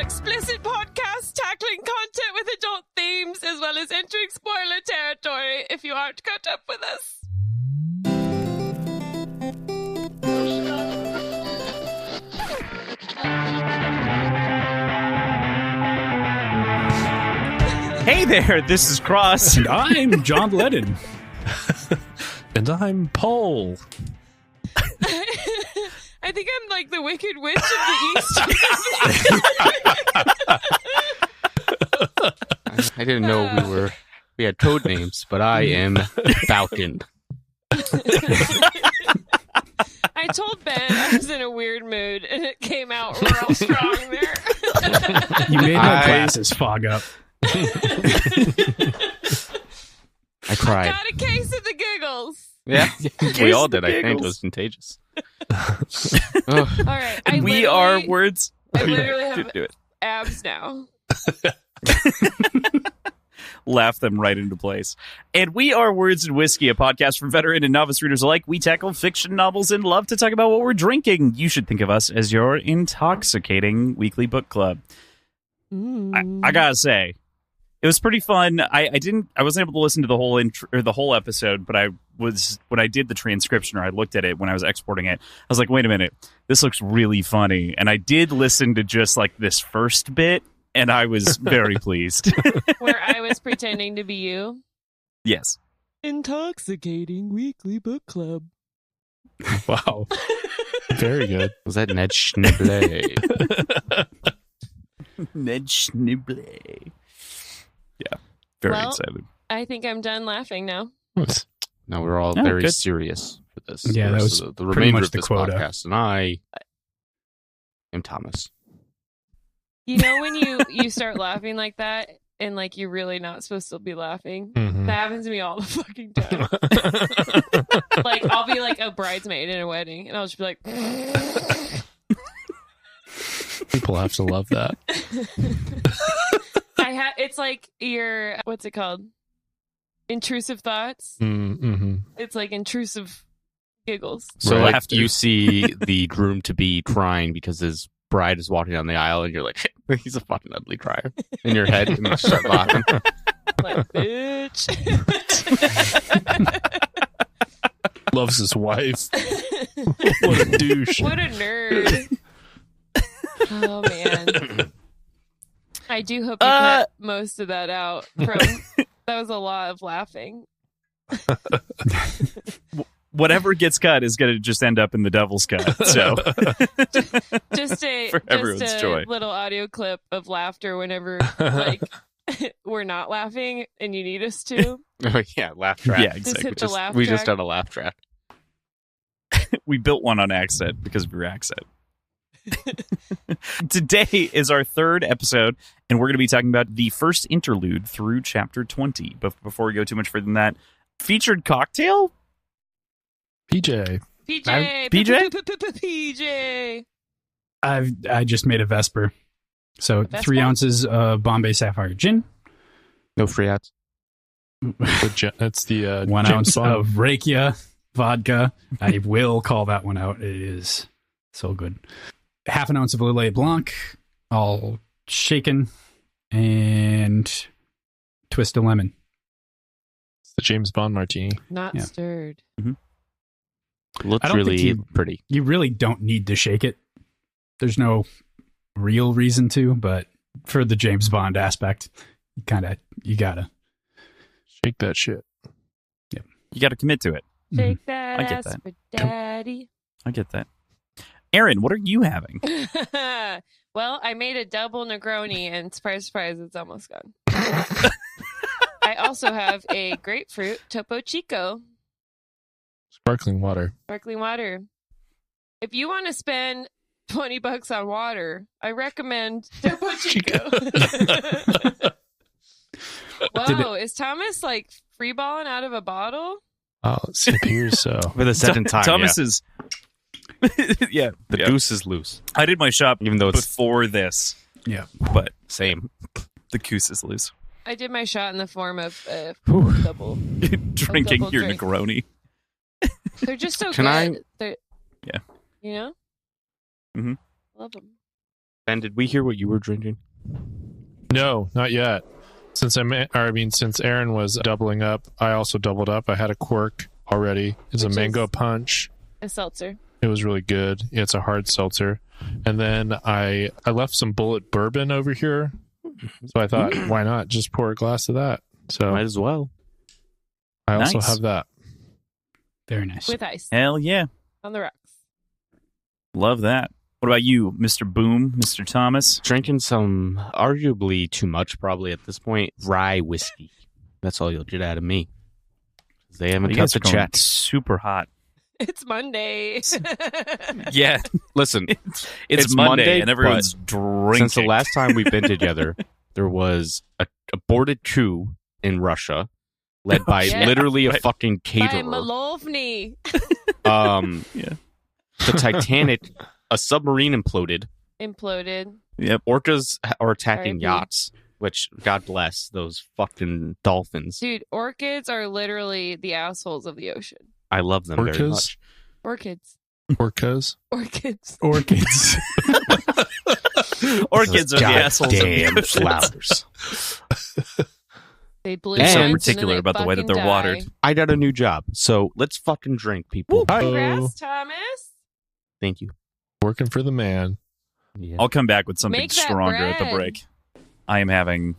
explicit podcast tackling content with adult themes as well as entering spoiler territory if you aren't caught up with us. Hey there, this is Kross. And I'm John Lennon. And I'm Paul. I think I'm like the Wicked Witch of the East. I didn't know we had code names, but I am Falcon. I told Ben I was in a weird mood, and it came out real strong there. You made my glasses fog up. I cried. Got a case of the giggles. Yeah, we all did. I think it was contagious. All right, And we are words. I literally have Do it. abs now. Laugh them right into place. And we are Words and Whiskey, a podcast for veteran and novice readers alike. We tackle fiction novels and love to talk about what we're drinking. You should think of us as your intoxicating weekly book club. I gotta say, it was pretty fun. I wasn't able to listen to the whole the whole episode, but when I did the transcription, or I looked at it when I was exporting it, I was like, wait a minute, this looks really funny. And I did listen to just like this first bit, and I was very pleased. Where I was pretending to be you. Yes. Intoxicating weekly book club. Wow. Very good. Was that Ned Schneble? Ned Schneble. Yeah. Very excited. I think I'm done laughing now. No, we're all Oh, very good. serious for this. Yeah, that was the pretty remainder much of the this quota. podcast, and I am Thomas. You know when you start laughing like that and like you're really not supposed to be laughing? Mhm. That happens to me all the fucking time. Like I'll be like a bridesmaid in a wedding and I'll just be like People have to love that. it's like your what's it called? Intrusive thoughts. Mm-hmm. It's like intrusive giggles. So Right. like you see the groom to be crying because his bride is walking down the aisle, and you're like, he's a fucking ugly crier in your head, and you start laughing. Like, bitch. Loves his wife. What a douche. What a nerd. Oh man. I do hope you cut most of that out from that was a lot of laughing. Whatever gets cut is going to just end up in the devil's cut. So For everyone's just a joy. little audio clip of laughter whenever like we're not laughing and you need us to. Oh, yeah, laugh track. Yeah, Just exactly. hit the laugh We just track. done a laugh track. We built one on accident because of your accent. Today is our third episode, and we're going to be talking about the first interlude through chapter 20. But before we go too much further than that, featured cocktail? PJ. PJ. PJ? PJ. I just made a Vesper. So Vesper? 3 ounces of Bombay Sapphire gin, No free ads. That's the 1 James ounce Bond. of Rakia vodka. I will call that one out. It is so good. Half an ounce of Lillet Blanc, all shaken, and twist of lemon. It's the James Bond martini. Not Yeah. stirred. Looks I don't think really pretty. You really don't need to shake it. There's no real reason to, but for the James Bond aspect, you gotta. Shake that shit. You got to commit to it. Shake that I get ass that. for daddy. I get that. Aaron, what are you having? Well, I made a double Negroni, and surprise, surprise, it's almost gone. I also have a grapefruit Topo Chico Sparkling water. sparkling water. If you want to spend $20 on water, I recommend Topo Chico. Whoa, is Thomas like freeballing out of a bottle? Oh, it appears so. For the second time, Thomas yeah. is... yeah. The yeah. goose is loose. I did my shop Even though it's before this, Yeah. but same. the goose is loose. I did my shot in the form of Whew. double. Drinking double your drink. Negroni. They're just so Can good. I- They're, Yeah. You know? Mhm. Love them. Ben, did we hear what you were drinking? No, not yet. Since Aaron was doubling up, I also doubled up. I had a quirk already. It's a Which mango is- punch. A seltzer. It was really good. It's a hard seltzer. And then I left some bullet bourbon over here. So I thought, why not just pour a glass of that? So Might as well. I also Nice. have that. Very nice. With ice. Hell yeah. On the rocks. Love that. What about you, Mr. Boom, Mr. Thomas? Drinking some, arguably too much probably at this point, rye whiskey. That's all you'll get out of me. They haven't You guys touched are the going chat. super hot. It's Monday. Yeah. Listen, It's Monday and but everyone's drinking. since the last time we've been together, there was a aborted coup in Russia led by Yeah. literally a Right. fucking By caterer. Malovny. Yeah. The Titanic, a submarine imploded. Imploded. Yep. Orcas are attacking R.I.P. yachts, which, God bless those fucking dolphins. Dude, orchids are literally the assholes of the ocean. I love them very Orcas? much. Orchids. Orcas. Orchids. Orchids. Orchids are the assholes of the Goddamn ocean. flowers. They blew They're so once and then particular they about the way that fucking they're die. watered. I got a new job, so let's fucking drink, people. Congrats, Thomas. Thank you. Working for the man. Yeah. I'll come back with something Make that stronger at the bread. break. I am having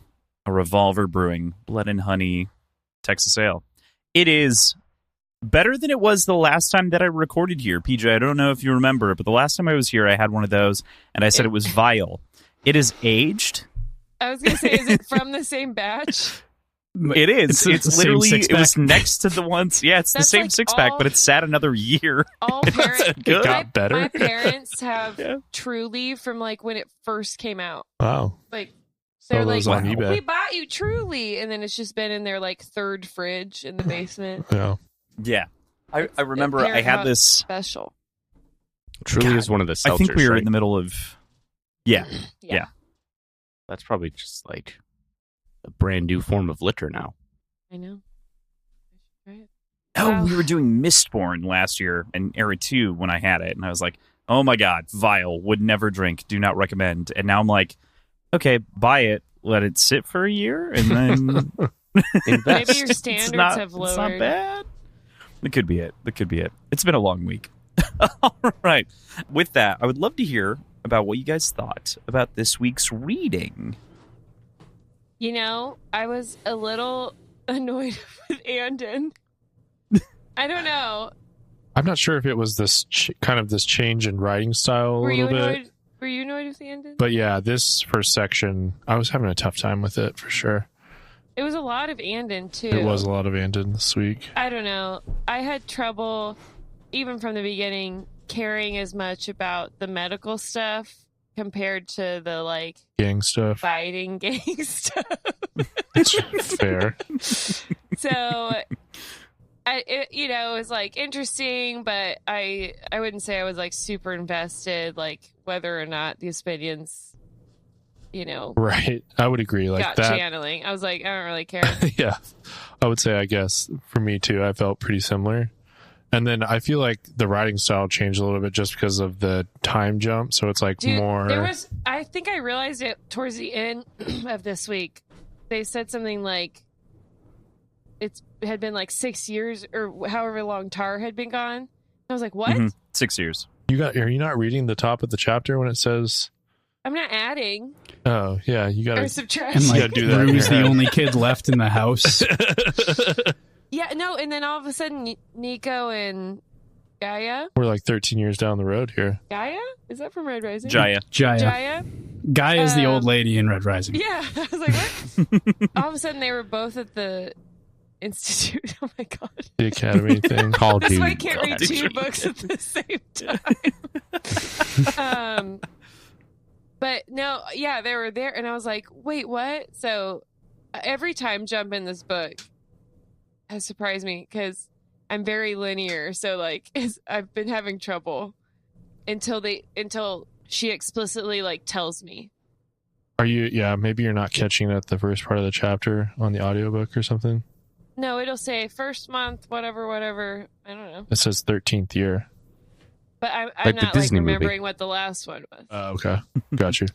a Revolver Brewing Blood and Honey Texas Ale. It is better than it was the last time that I recorded here. PJ, I don't know if you remember, but the last time I was here, I had one of those, and I said it was vile. It is aged. I was going to say, is it from the same batch? It is. It's the same literally, it was six-pack. next to the ones. Yeah, it's That's the same like six-pack, all- but it's sat another year. All That's parents. good. Got better. My parents have Yeah. Truly from like when it first came out. Wow. Like Sell they're like, those on wow. eBay. we bought you Truly, and then it's just been in their like third fridge in the basement. Yeah. Yeah. I remember I Parent had Hut this. special. Truly God, is one of the seltzers, I think we were right? in the middle of. Yeah. Yeah. That's probably just like a brand new form of liquor now. I know. Right. Oh, Wow. we were doing Mistborn last year in Era 2 when I had it, and I was like, oh my god, vile, would never drink, do not recommend. And now I'm like, okay, buy it, let it sit for a year, and then invest. Maybe your standards have It's not lowered. bad. That could be it. That could be it. It's been a long week. All right. With that, I would love to hear about what you guys thought about this week's reading. You know, I was a little annoyed with Anden. I don't know. I'm not sure if it was this kind of this change in writing style a Were you little bit. annoyed? Were you annoyed with Anden? But yeah, this first section, I was having a tough time with it for sure. It was a lot of Anden too. It was a lot of Anden this week. I don't know. I had trouble, even from the beginning, caring as much about the medical stuff compared to the like Gang stuff. fighting gang stuff. Fair. So, it was like interesting, but I wouldn't say I was like super invested, like whether or not the Aspidians, Right. I would agree. Like got that. channeling. I was like, I don't really care. Yeah. I would say, I guess, for me too, I felt pretty similar. And then I feel like the writing style changed a little bit just because of the time jump. So it's like Dude, more. I think I realized it towards the end of this week. They said something like it had been like 6 years or however long Tar had been gone. I was like, what? Mhm. 6 years. Are you not reading the top of the chapter when it says, I'm not adding oh, yeah, you or got subtracting. And like gotta do that in Rue's your the head. only kid left in the house. to. Yeah, no, and then all of a sudden Nico and Gaia? We're like 13 years down the road here. Gaia? Is that from Red Rising? Jaya. Jaya. Jaya? Guy is the old Um, lady in Red Rising. Yeah. I was like, what? All of a sudden they were both at the Institute. Oh my god. The Academy thing. Call That's why I dude. can't read God. two books at the same time. But no, yeah, they were there, and I was like, wait, what? So every time jump in this book has surprised me because I'm very linear. So like, I've been having trouble until she explicitly like tells me. Are you, yeah, maybe you're not catching it at the first part of the chapter on the audiobook or something. No, it'll say first month, whatever. I don't know. It says 13th year. but I'm Like the not Disney movie. remembering what the last one was. Okay. Got you.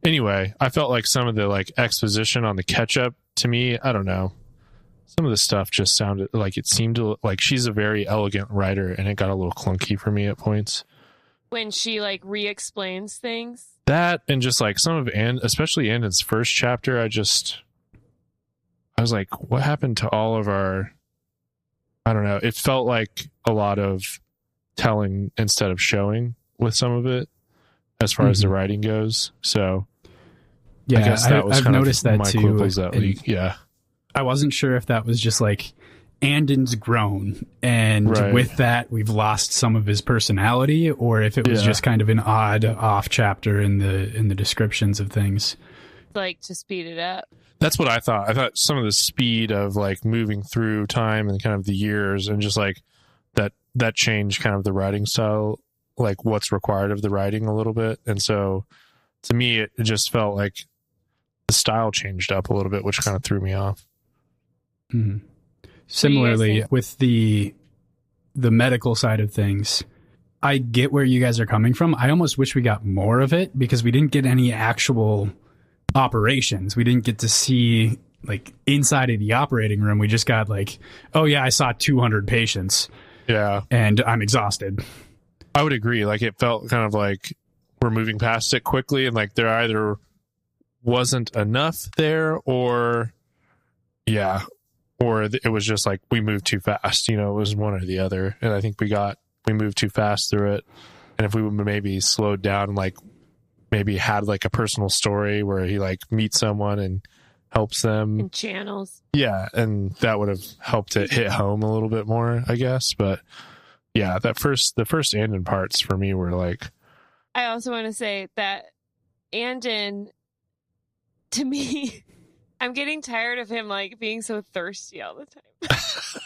Anyway, I felt like some of the exposition on the catch up to me, I don't know. Some of the stuff just sounded like it seemed to like she's a very elegant writer, and it got a little clunky for me at points. When she re-explains things. That and just some of especially Anden's first chapter, I was like, what happened to all of our, I don't know. It felt like a lot of telling instead of showing with some of it as far as the writing goes. So yeah, I guess that was I've noticed that my too. quibbles that week. Yeah. I wasn't sure if that was just Anden's grown, and Right. with that we've lost some of his personality, or if it was just kind of an odd off chapter in the descriptions of things. To speed it up. That's what I thought. I thought some of the speed of moving through time and kind of the years and just that changed kind of the writing style, what's required of the writing a little bit. And so to me, it just felt like the style changed up a little bit, which kind of threw me off. Mm-hmm. Similarly, with the medical side of things, I get where you guys are coming from. I almost wish we got more of it because we didn't get any actual operations. We didn't get to see inside of the operating room. We just got oh yeah, I saw 200 patients. Yeah. And I'm exhausted. I would agree. It felt kind of like we're moving past it quickly, and there either wasn't enough there or it was just we moved too fast. It was one or the other. And I think we moved too fast through it. And if we would maybe slowed down and maybe had a personal story where he meets someone and helps them And channels. Yeah, and that would have helped it hit home a little bit more, I guess. But yeah, the first Anden parts for me were I also want to say that Anden, to me, I'm getting tired of him being so thirsty all the time.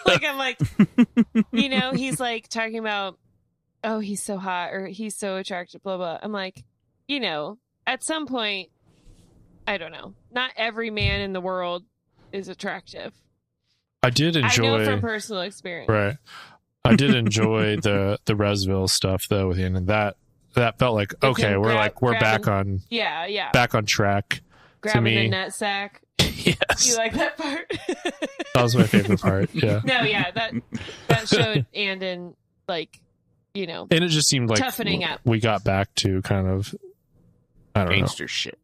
I'm he's talking about, oh, he's so hot or he's so attractive, blah blah. I'm at some point, I don't know. Not every man in the world is attractive. I did enjoy. I know from personal experience. Right. I did enjoy the Resville stuff though with Anden. That felt like okay, we're back on back on track. Grabbing to me. the nut sack. Yes. You like that part? That was my favorite part. Yeah. No, yeah, that showed Anden and it just seemed like toughening up. We got back to kind of I don't Gangster know shit.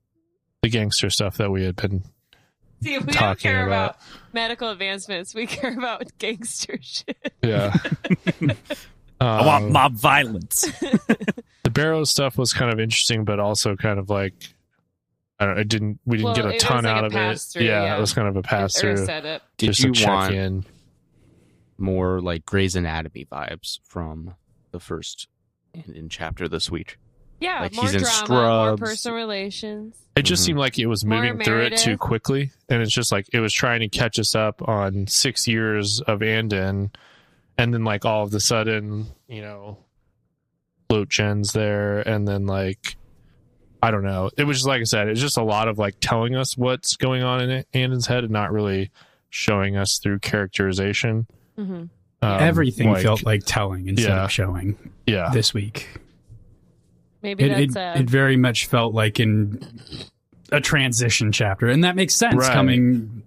the gangster stuff that we had been See, we don't talking care about. medical advancements. We care about gangster shit. Yeah. I want mob violence. The Barrow stuff was kind of interesting, but also kind of I don't know, we didn't get a ton out of it. Yeah, it was kind of a pass Or a through. setup. Did Just you to check want in. more Grey's Anatomy vibes from the first Anden chapter this week? Yeah, more he's in drama, Scrubs. more personal relations. It just seemed like it was More moving through it too Meredith. quickly, and it's just it was trying to catch us up on 6 years of Anden, and then all of a sudden, Float Jen's there, and then I don't know. It was just like I said, it's just a lot of telling us what's going on in Anden's head and not really showing us through characterization. Mm-hmm. Everything felt like telling instead of showing Yeah. this week. Maybe It very much felt like in a transition chapter, and that makes sense Right. coming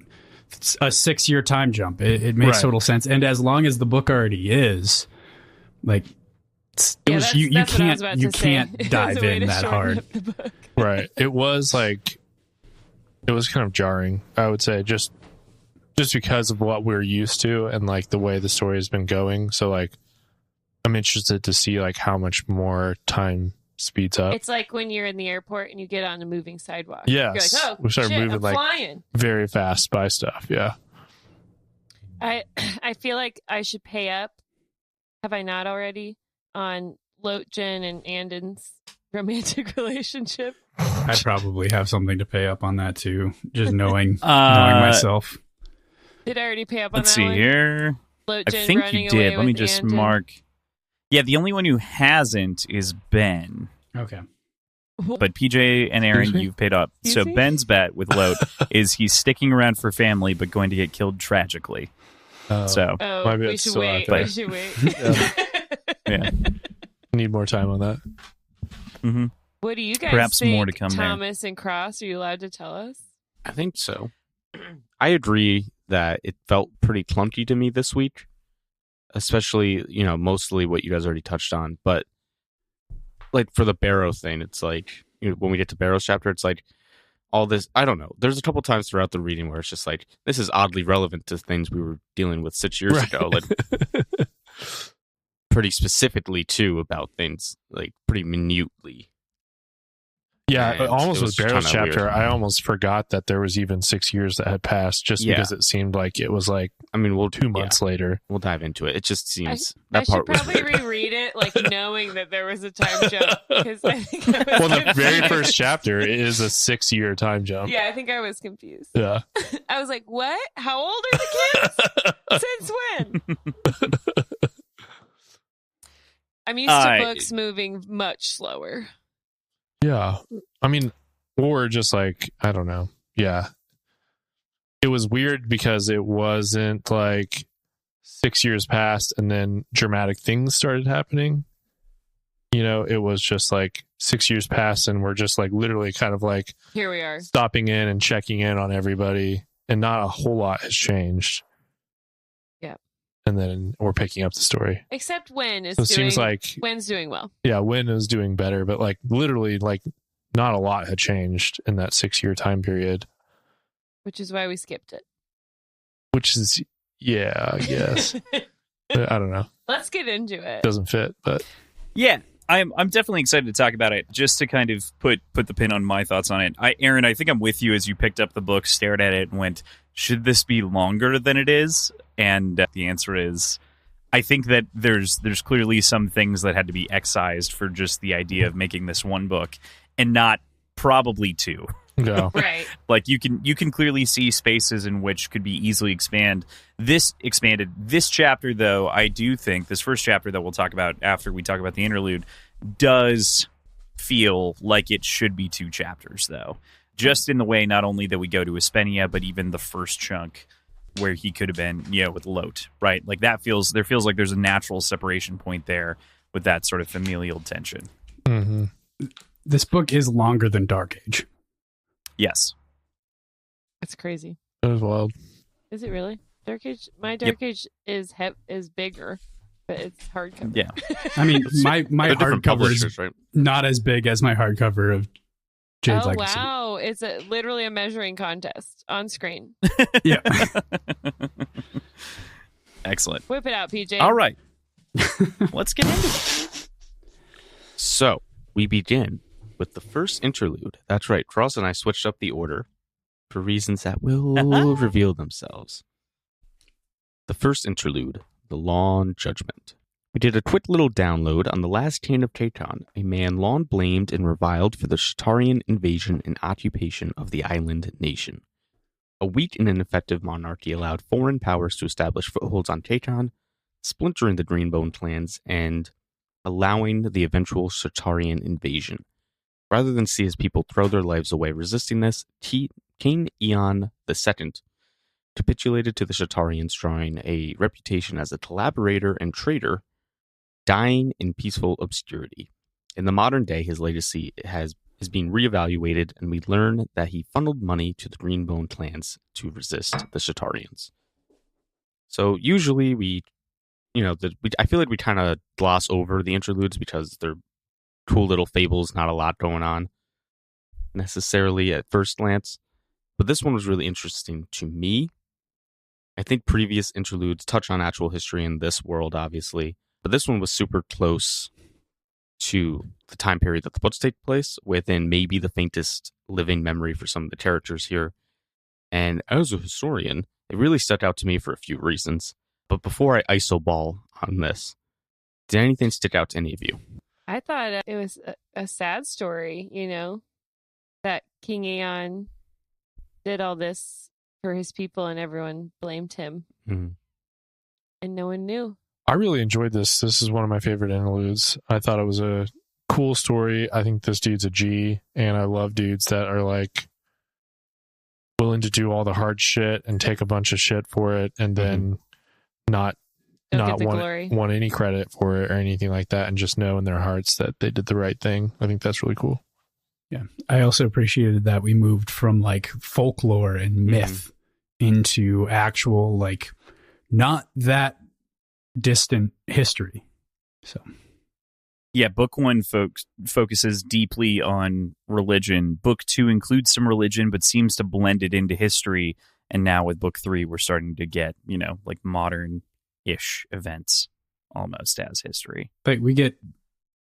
a 6-year time jump. It makes Right. total sense, and as long as the book already is that's you what I was about to say. can't It was dive a way in to that shorten hard. up the book. Right. It was it was kind of jarring, I would say, just because of what we're used to and the way the story has been going. So I'm interested to see how much more time speeds up. It's like when you're in the airport and you get on a moving sidewalk. Yes. You're like, oh, We start shit, moving, I'm flying. very fast by stuff. Yeah. I feel like I should pay up. Have I not already? On Loetjen and Anden's romantic relationship. I probably have something to pay up on that too, just knowing myself. Did I already pay up on Let's that see one? here. Loetjen I think running you away did. Let me with just Anden. mark. Yeah, the only one who hasn't is Ben. Okay. But PJ and Aaron, Excuse me? you've paid up. Excuse So me? Ben's bet with Lote is he's sticking around for family, but going to get killed tragically. So Oh, Maybe we it's should still out wait. there. We should wait. yeah, Need more time on that. Mm-hmm. What do you guys Perhaps think, more to come there. Thomas and Kross? Are you allowed to tell us? I think so. I agree that it felt pretty clunky to me this week, especially, mostly what you guys already touched on. But like for the Barrow thing, it's like, when we get to Barrow's chapter, it's like all this, I don't know. There's a couple times throughout the reading where it's just like, this is oddly relevant to things we were dealing with 6 years ago. Like pretty specifically too about things, like pretty minutely. Yeah, And almost it was with Barrow's kinda chapter, weird. I almost forgot that there was even 6 years that had passed just Yeah. because it seemed like it was like I mean, 2 months later. We'll dive into it. It just seems I that should part was probably weird. reread it, like knowing that there was a time jump. Because I think I was Well, the very confused. first chapter is a 6-year time jump. Yeah, I think I was confused. Yeah. I was like, "What? How old are the kids? Since when?" I'm used to books moving much slower. Yeah. I mean, or just like, I don't know. Yeah. It was weird because it wasn't like 6 years passed and then dramatic things started happening. It was just like 6 years passed and we're just like literally kind of like Here we are. stopping in and checking in on everybody, and not a whole lot has changed. Yeah. And then we're picking up the story. Except Wynn is So it doing. seems like, Wynn's doing well. yeah, Wynn is doing better, but like literally like not a lot had changed in that 6-year time period. Which is why we skipped it. Which is, yeah, I guess. I don't know. Let's get into it. Doesn't fit, but Yeah, I'm definitely excited to talk about it. Just to kind of put the pin on my thoughts on it. Aaron, I think I'm with you as you picked up the book, stared at it, and went, "Should this be longer than it is?" And the answer is, I think that there's clearly some things that had to be excised for just the idea of making this one book, and not probably two. no. Right. Like you can clearly see spaces in which could be easily expanded. This chapter, though, I do think this first chapter that we'll talk about after we talk about the interlude does feel like it should be 2 chapters, though. Just in the way not only that we go to Espenia, but even the first chunk where he could have been, with Lot, right? Like there feels like there's a natural separation point there with that sort of familial tension. Mm-hmm. This book is longer than Dark Age. Yes. That's crazy. That was wild. Is it really? Dark Age. My Dark Age is bigger, but it's hardcover. Yeah. I mean, my They're different hardcover is publishers, right? not as big as my hardcover of Jade's Oh Legacy. wow! It's literally a measuring contest on screen. Yeah. Excellent. Whip it out, PJ. All right. Let's get into it. So we begin with the first interlude. That's right. Kross and I switched up the order for reasons that will reveal themselves. The first interlude, The Long Judgment. We did a quick little download on the last king of Tayton, a man long blamed and reviled for the Shatarian invasion and occupation of the island nation. A weak and ineffective monarchy allowed foreign powers to establish footholds on Tayton, splintering the Greenbone clans, and allowing the eventual Shatarian invasion. Rather than see his people throw their lives away resisting this, King e160 capitulated to the Shatarians, drawing a reputation as a collaborator and traitor, dying in peaceful obscurity. In the modern day, his legacy is being reevaluated, and we learn that he funneled money to the Greenbone clans to resist the Shatarians. So usually I feel like we kind of gloss over the interludes because they're cool little fables, not a lot going on necessarily at first glance. But this one was really interesting to me. I think previous interludes touch on actual history in this world, obviously, but this one was super close to the time period that the books take place, within maybe the faintest living memory for some of the characters here. And as a historian, it really stuck out to me for a few reasons. But before I iso ball on this, did anything stick out to any of you? I thought it was a sad story, that King Aeon did all this for his people and everyone blamed him. Mm. And no one knew. I really enjoyed this. This is one of my favorite interludes. I thought it was a cool story. I think this dude's a G, and I love dudes that are like willing to do all the hard shit and take a bunch of shit for it, and then not don't not get the glory. want any credit for it or anything like that, and just know in their hearts that they did the right thing. I think that's really cool. Yeah. I also appreciated that we moved from like folklore and myth into actual, like, not that distant history. So, yeah, book 1 focuses deeply on religion. Book 2 includes some religion, but seems to blend it into history. And now with book 3, we're starting to get, like modern-ish events almost as history. like, we get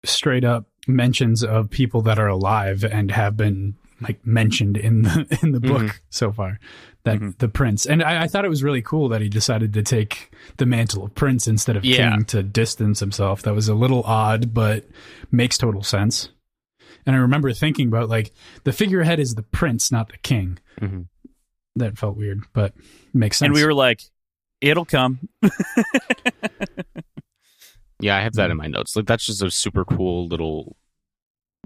straight up mentions of people that are alive and have been like mentioned in the book so far, that the prince. And I thought it was really cool that he decided to take the mantle of prince instead of king to distance himself. That was a little odd, but makes total sense. And I remember thinking about, like, the figurehead is the prince, not the king. That felt weird, but makes sense. And we were like, it'll come. Yeah, I have that in my notes. Like, that's just a super cool little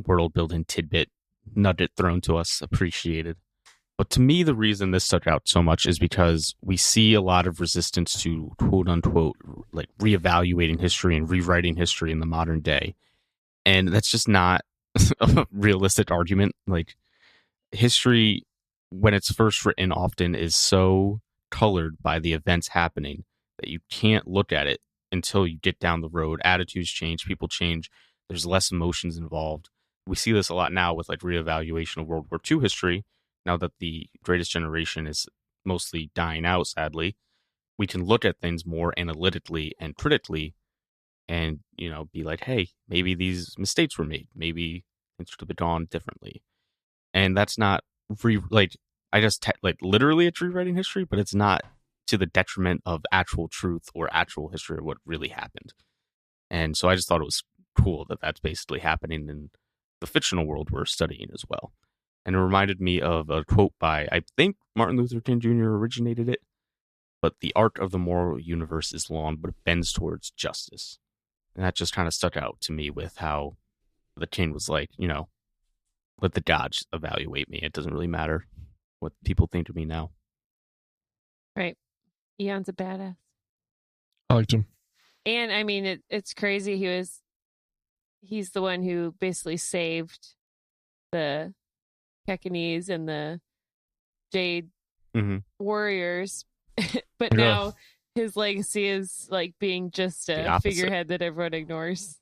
world building tidbit nugget thrown to us. Appreciated. But to me, the reason this stuck out so much is because we see a lot of resistance to quote unquote, like, reevaluating history and rewriting history in the modern day. And that's just not a realistic argument. Like, history, when it's first written, often is so colored by the events happening that you can't look at it until you get down the road. Attitudes change, people change, there's less emotions involved. We see this a lot now with, like, reevaluation of World War II history. Now that the greatest generation is mostly dying out, sadly, we can look at things more analytically and critically and, be like, hey, maybe these mistakes were made. Maybe things could have gone differently. And that's not literally it's rewriting history, but it's not to the detriment of actual truth or actual history of what really happened. And so I just thought it was cool that that's basically happening in the fictional world we're studying as well. And it reminded me of a quote by, I think Martin Luther King Jr. originated it, but the arc of the moral universe is long, but it bends towards justice. And that just kind of stuck out to me with how the king was like, let the gods evaluate me. It doesn't really matter what people think of me now. Right. Eon's a badass. I liked him. And I mean, it's crazy. He's the one who basically saved the Pekingese and the Jade warriors. But now his legacy is like being just a figurehead that everyone ignores.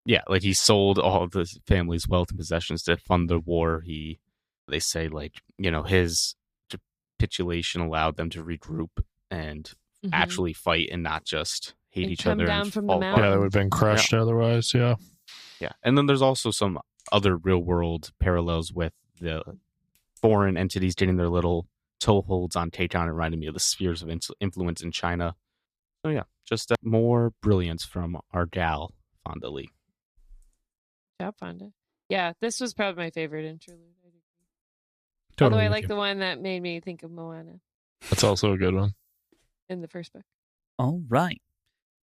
Yeah, like, he sold all of the family's wealth and possessions to fund the war. They say, like, his capitulation allowed them to regroup and actually fight and not just hate each other. Down from the mountain. Yeah, they would have been crushed otherwise. Yeah. Yeah. And then there's also some other real world parallels with the foreign entities getting their little toeholds on Taycan. It reminded me of the spheres of influence in China. So yeah, just more brilliance from our gal, Fonda Lee. Good job, Fonda. Yeah, this was probably my favorite interlude. Totally. Although I like the one that made me think of Moana That's also a good one. in the first book. All right.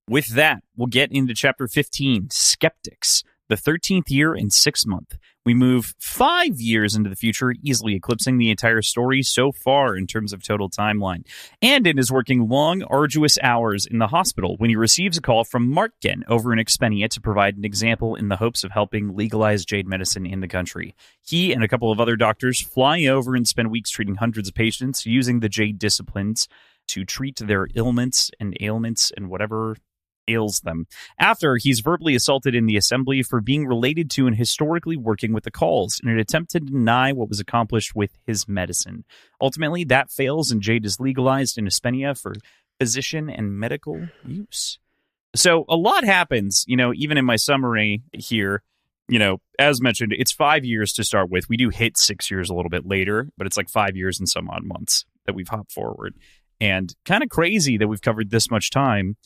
With that, we'll get into chapter 15, Skeptics, the 13th year and 6th month. We move 5 years into the future, easily eclipsing the entire story so far in terms of total timeline. Anden is working long, arduous hours in the hospital when he receives a call from Martgen over in Expenia to provide an example in the hopes of helping legalize jade medicine in the country. He and a couple of other doctors fly over and spend weeks treating hundreds of patients using the jade disciplines to treat their ailments and whatever ails them. After, he's verbally assaulted in the assembly for being related to and historically working with the Calls in an attempt to deny what was accomplished with his medicine. Ultimately, that fails and jade is legalized in Espenia for physician and medical use. So a lot happens, even in my summary here. As mentioned, it's 5 years to start with. We do hit 6 years a little bit later, but it's like 5 years and some odd months that we've hopped forward. And kind of crazy that we've covered this much time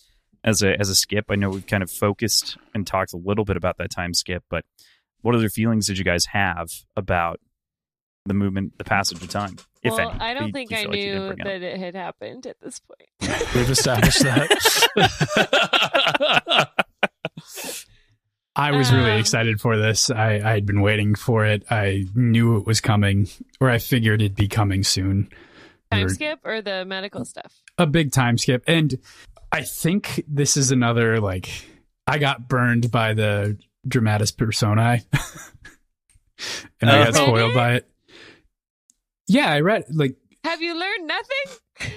as a skip. I know we've kind of focused and talked a little bit about that time skip, but what other feelings did you guys have about the movement, the passage of time, if any? I don't think I knew that it had happened at this point. We've established that. I was really excited for this. I had been waiting for it. I knew it was coming, or I figured it'd be coming soon. Time skip or the medical stuff? A big time skip. And I think this is another, like, I got burned by the dramatis personae. And I got read spoiled it? by it. Yeah, I read, like, Have you learned nothing?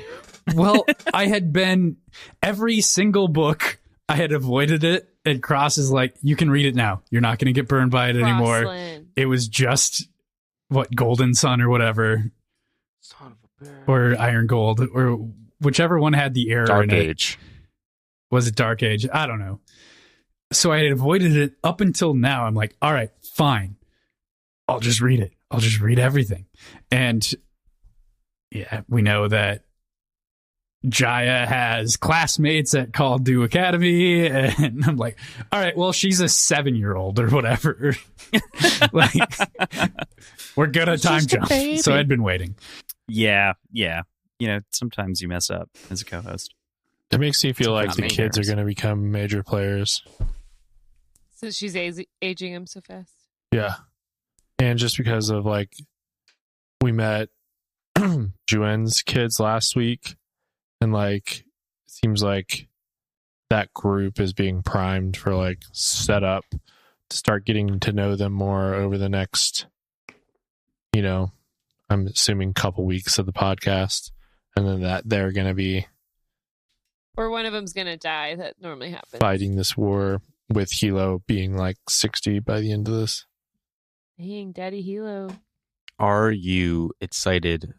well, I had been every single book, I had avoided it, and Kross is like, you can read it now. You're not going to get burned by it anymore. Crosland. It was just Golden Sun or whatever, Son of a bitch. or Iron Gold, or whichever one had the error Dark in it. Age. Was it Dark Age? I don't know. So I had avoided it up until now. I'm like, all right, fine. I'll just read it. I'll just read everything. And yeah, we know that Jaya has classmates at Kaldu Academy, and I'm like, all right, well, she's a 7-year-old or whatever. Like, we're good at time jump. So I'd been waiting. Yeah. Sometimes you mess up as a co-host. It makes you feel like Not the me, kids are Harris. going to become major players. So she's aging him so fast. Yeah. And just because of, like, we met Juen's kids last week, and, like, it seems like that group is being primed for, like, set up to start getting to know them more over the next, I'm assuming couple weeks of the podcast. And then that they're going to be Or one of them's going to die. That normally happens. fighting this war with Hilo being like 60 by the end of this. Dang, Daddy Hilo. Are you excited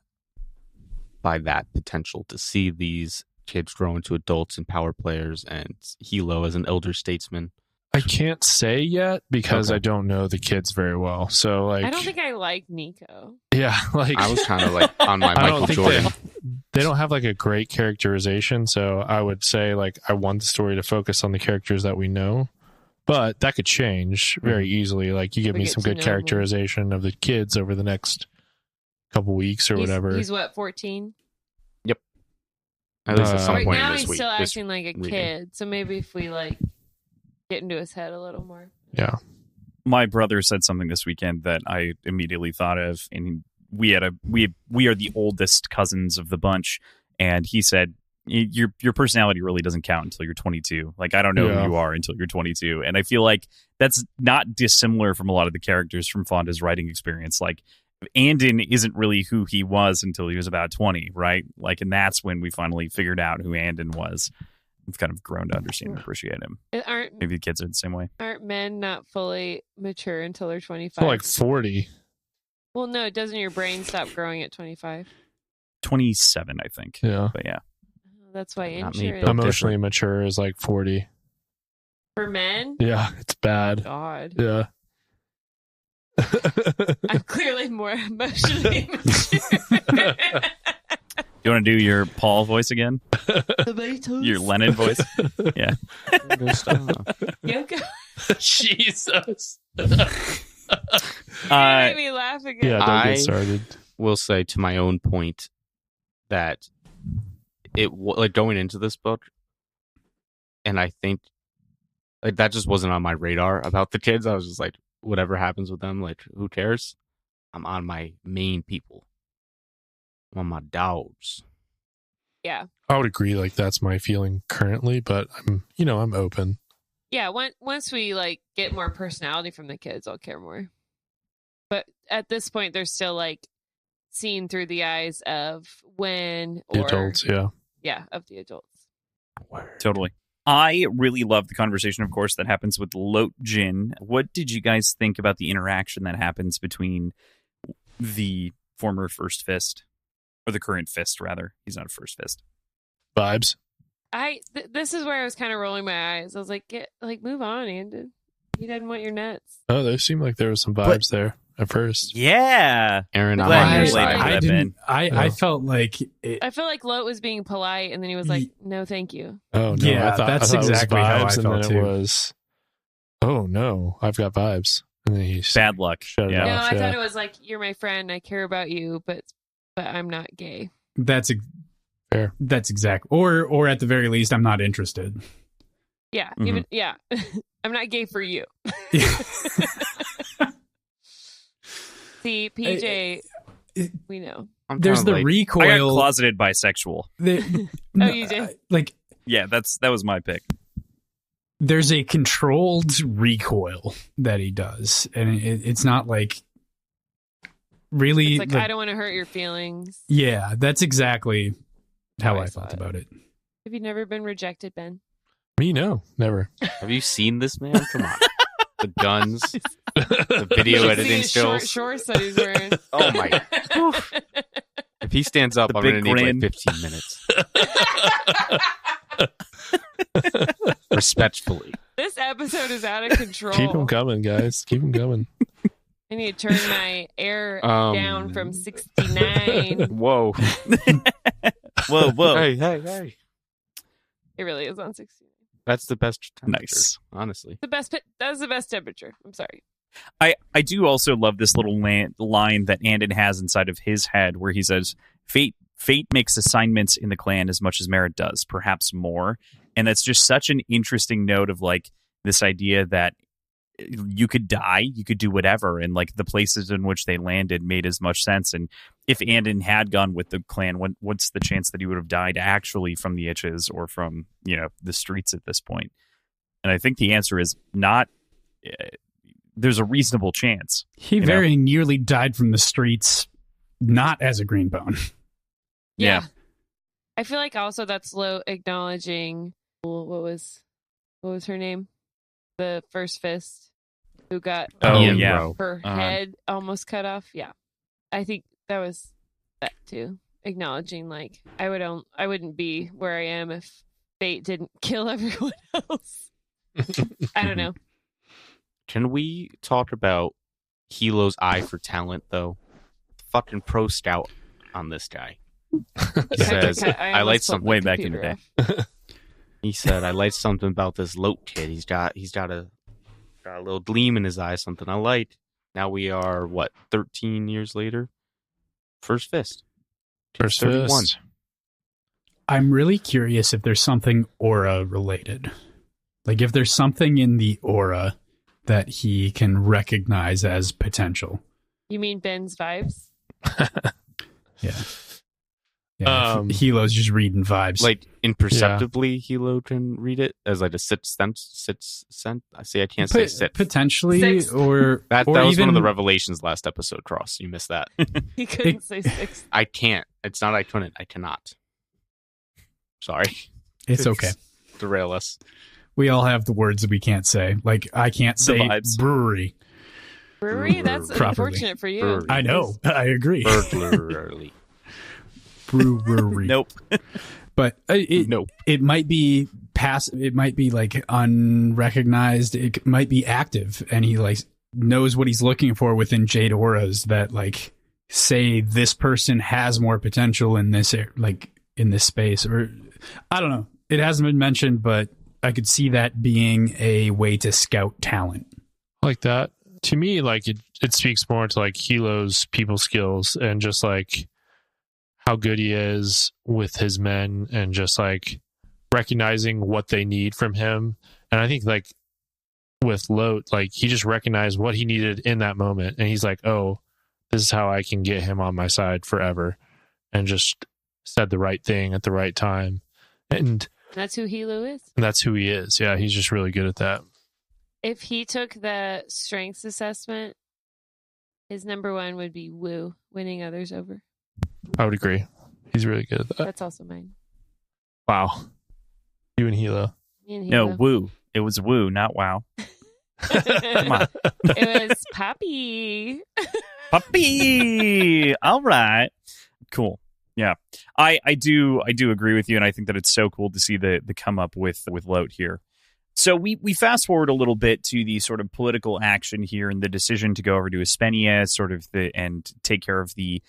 by that potential to see these kids grow into adults and power players, and Hilo as an elder statesman? I can't say yet because Okay. I don't know the kids very well. So, like, I don't think I like Nico. yeah, like, I was kind of like on my I Michael don't think Jordan. they don't have like a great characterization. So I would say, like, I want the story to focus on the characters that we know, but that could change very easily. Like, you give We me get some to good know characterization of the kids over the next couple weeks or whatever. He's what, 14? At least at some Right point now in this he's week. still this acting like a reading. kid. So maybe if we like get into his head a little more. Yeah. My brother said something this weekend that I immediately thought of, and we are the oldest cousins of the bunch, and he said your personality really doesn't count until you're 22. Like, I don't know Yeah. who you are until you're 22, and I feel like that's not dissimilar from a lot of the characters from Fonda's writing experience. Like, Anden isn't really who he was until he was about 20, right? Like, and that's when we finally figured out who Anden was. We've kind of grown to understand and appreciate him. Aren't Maybe the kids are the same way. men not fully mature until they're 25? So, like, 40. Well, no, doesn't your brain stop growing at 25? 27, I think. Yeah. But yeah. That's why Not me, insurance Bill. Emotionally mature is like 40. for men. Yeah. It's bad. God, Yeah. I'm clearly more emotionally mature. You want to do your Paul voice again? Your Lennon voice? Yeah. Yoko, Jesus. you made me laugh again. Yeah, don't I- get started. Will say to my own point that like going into this book, and I think like that just wasn't on my radar about the kids. I was just like, whatever happens with them, like, who cares? I'm on my main people. I'm on my dogs. Yeah. I would agree. Like, that's my feeling currently, but I'm open. Yeah, once we like get more personality from the kids, I'll care more. But at this point, they're still like seen through the eyes of when The or adults, yeah. yeah, of the adults. Totally. I really love the conversation, of course, that happens with Lot Jin. What did you guys think about the interaction that happens between the former First Fist, or the current Fist, rather? He's not a First Fist. Vibes. This is where I was kind of rolling my eyes. I was like, move on, Anden. He doesn't want your nuts. Oh, there seemed like there was some vibes there at first. Yeah. Aaron, I'm Glad on your you're side. related to I that, didn't. Ben. I felt like it, I feel like Lot was being polite, and then he was like, "No, thank you." Oh, no. Yeah, I thought, that's I thought exactly it was how I vibes, and felt, then too. it was, oh, no, I've got vibes. And then he Bad luck. Shut it Yeah. No, off. I yeah. thought it was like, "You're my friend. I care about you, but I'm not gay." that's Fair. that's exact. Or at the very least, I'm not interested. Yeah, Mhm. even yeah, I'm not gay for you. See, PJ, we know. I'm There's kinda the like, I got recoil. closeted bisexual. Oh, you did? Like, Yeah, that was my pick. There's a controlled recoil that he does, and it's not like really. It's like, I don't want to hurt your feelings. Yeah, that's exactly how I saw felt it. about it. Have you never been rejected, Ben? Me, no, never. Have you seen this man? Come on. The guns, the video editing skills. Shorts that he's wearing. Oh my! If he stands up, The I'm gonna big need grin. like 15 minutes. Respectfully. This episode is out of control. Keep them coming, guys. Keep them coming. I need to turn my air down from 69. Whoa! Whoa. Hey! It really is on 69. That's the best temperature. Nice. Honestly. That's the best temperature. I'm sorry. I do also love this little line that Anden has inside of his head where he says, Fate makes assignments in the clan as much as merit does, perhaps more. And that's just such an interesting note of like this idea that you could die, you could do whatever, and like the places in which they landed made as much sense. And if Anden had gone with the clan, what's the chance that he would have died actually from the itches or from, the streets at this point? And I think the answer is not. There's a reasonable chance. He very nearly died from the streets, not as a greenbone. Yeah. I feel like also that's low acknowledging what was her name? The first fist who got her head almost cut off. Yeah. I think that was that too. Acknowledging like I wouldn't be where I am if Fate didn't kill everyone else. I don't know. Can we talk about Hilo's eye for talent though? Fucking pro scout on this guy. He says, I like something way back in the day. He said, I like something about this Lote kid. He's got a little gleam in his eye, something I like. Now we are 13 years later? First fist. First 31. fist. I'm really curious if there's something aura related. Like if there's something in the aura that he can recognize as potential. You mean Ben's vibes? Yeah. Hilo's just reading vibes. Like imperceptibly, Hilo can read it as like a sixth sense. I see. I can't say sixth. Potentially, Sixth. or That or was even, one of the revelations last episode, Kross. You missed that. He couldn't say six. I can't. It's not I couldn't. I cannot. Sorry. It's okay. Derail us. We all have the words that we can't say. Like I can't say vibes. brewery. Brewery? That's Properly. unfortunate for you. Brewery. I know. I agree. Burglary. Brewery. Nope. But Nope. it might be it might be like unrecognized. It might be active, and he like knows what he's looking for within Jade auras that like say this person has more potential in this in this space, or I don't know. It hasn't been mentioned, but I could see that being a way to scout talent. Like that. To me, like it speaks more to like Hilo's people skills and just like how good he is with his men and just like recognizing what they need from him. And I think like with Lote, like he just recognized what he needed in that moment. And he's like, oh, this is how I can get him on my side forever. And just said the right thing at the right time. And That's who Hilo is. that's who he is. Yeah, he's just really good at that. If he took the strengths assessment, his number one would be Woo, winning others over. I would agree. He's really good at that. That's also mine. Wow. You and Hilo. Me and No, Hilo. woo. It was woo, not wow. Come on. It was Poppy. Puppy. All right. Cool. Yeah. I do agree with you, and I think that it's so cool to see the come up with Lote here. So we fast forward a little bit to the sort of political action here and the decision to go over to Espenia, and take care of the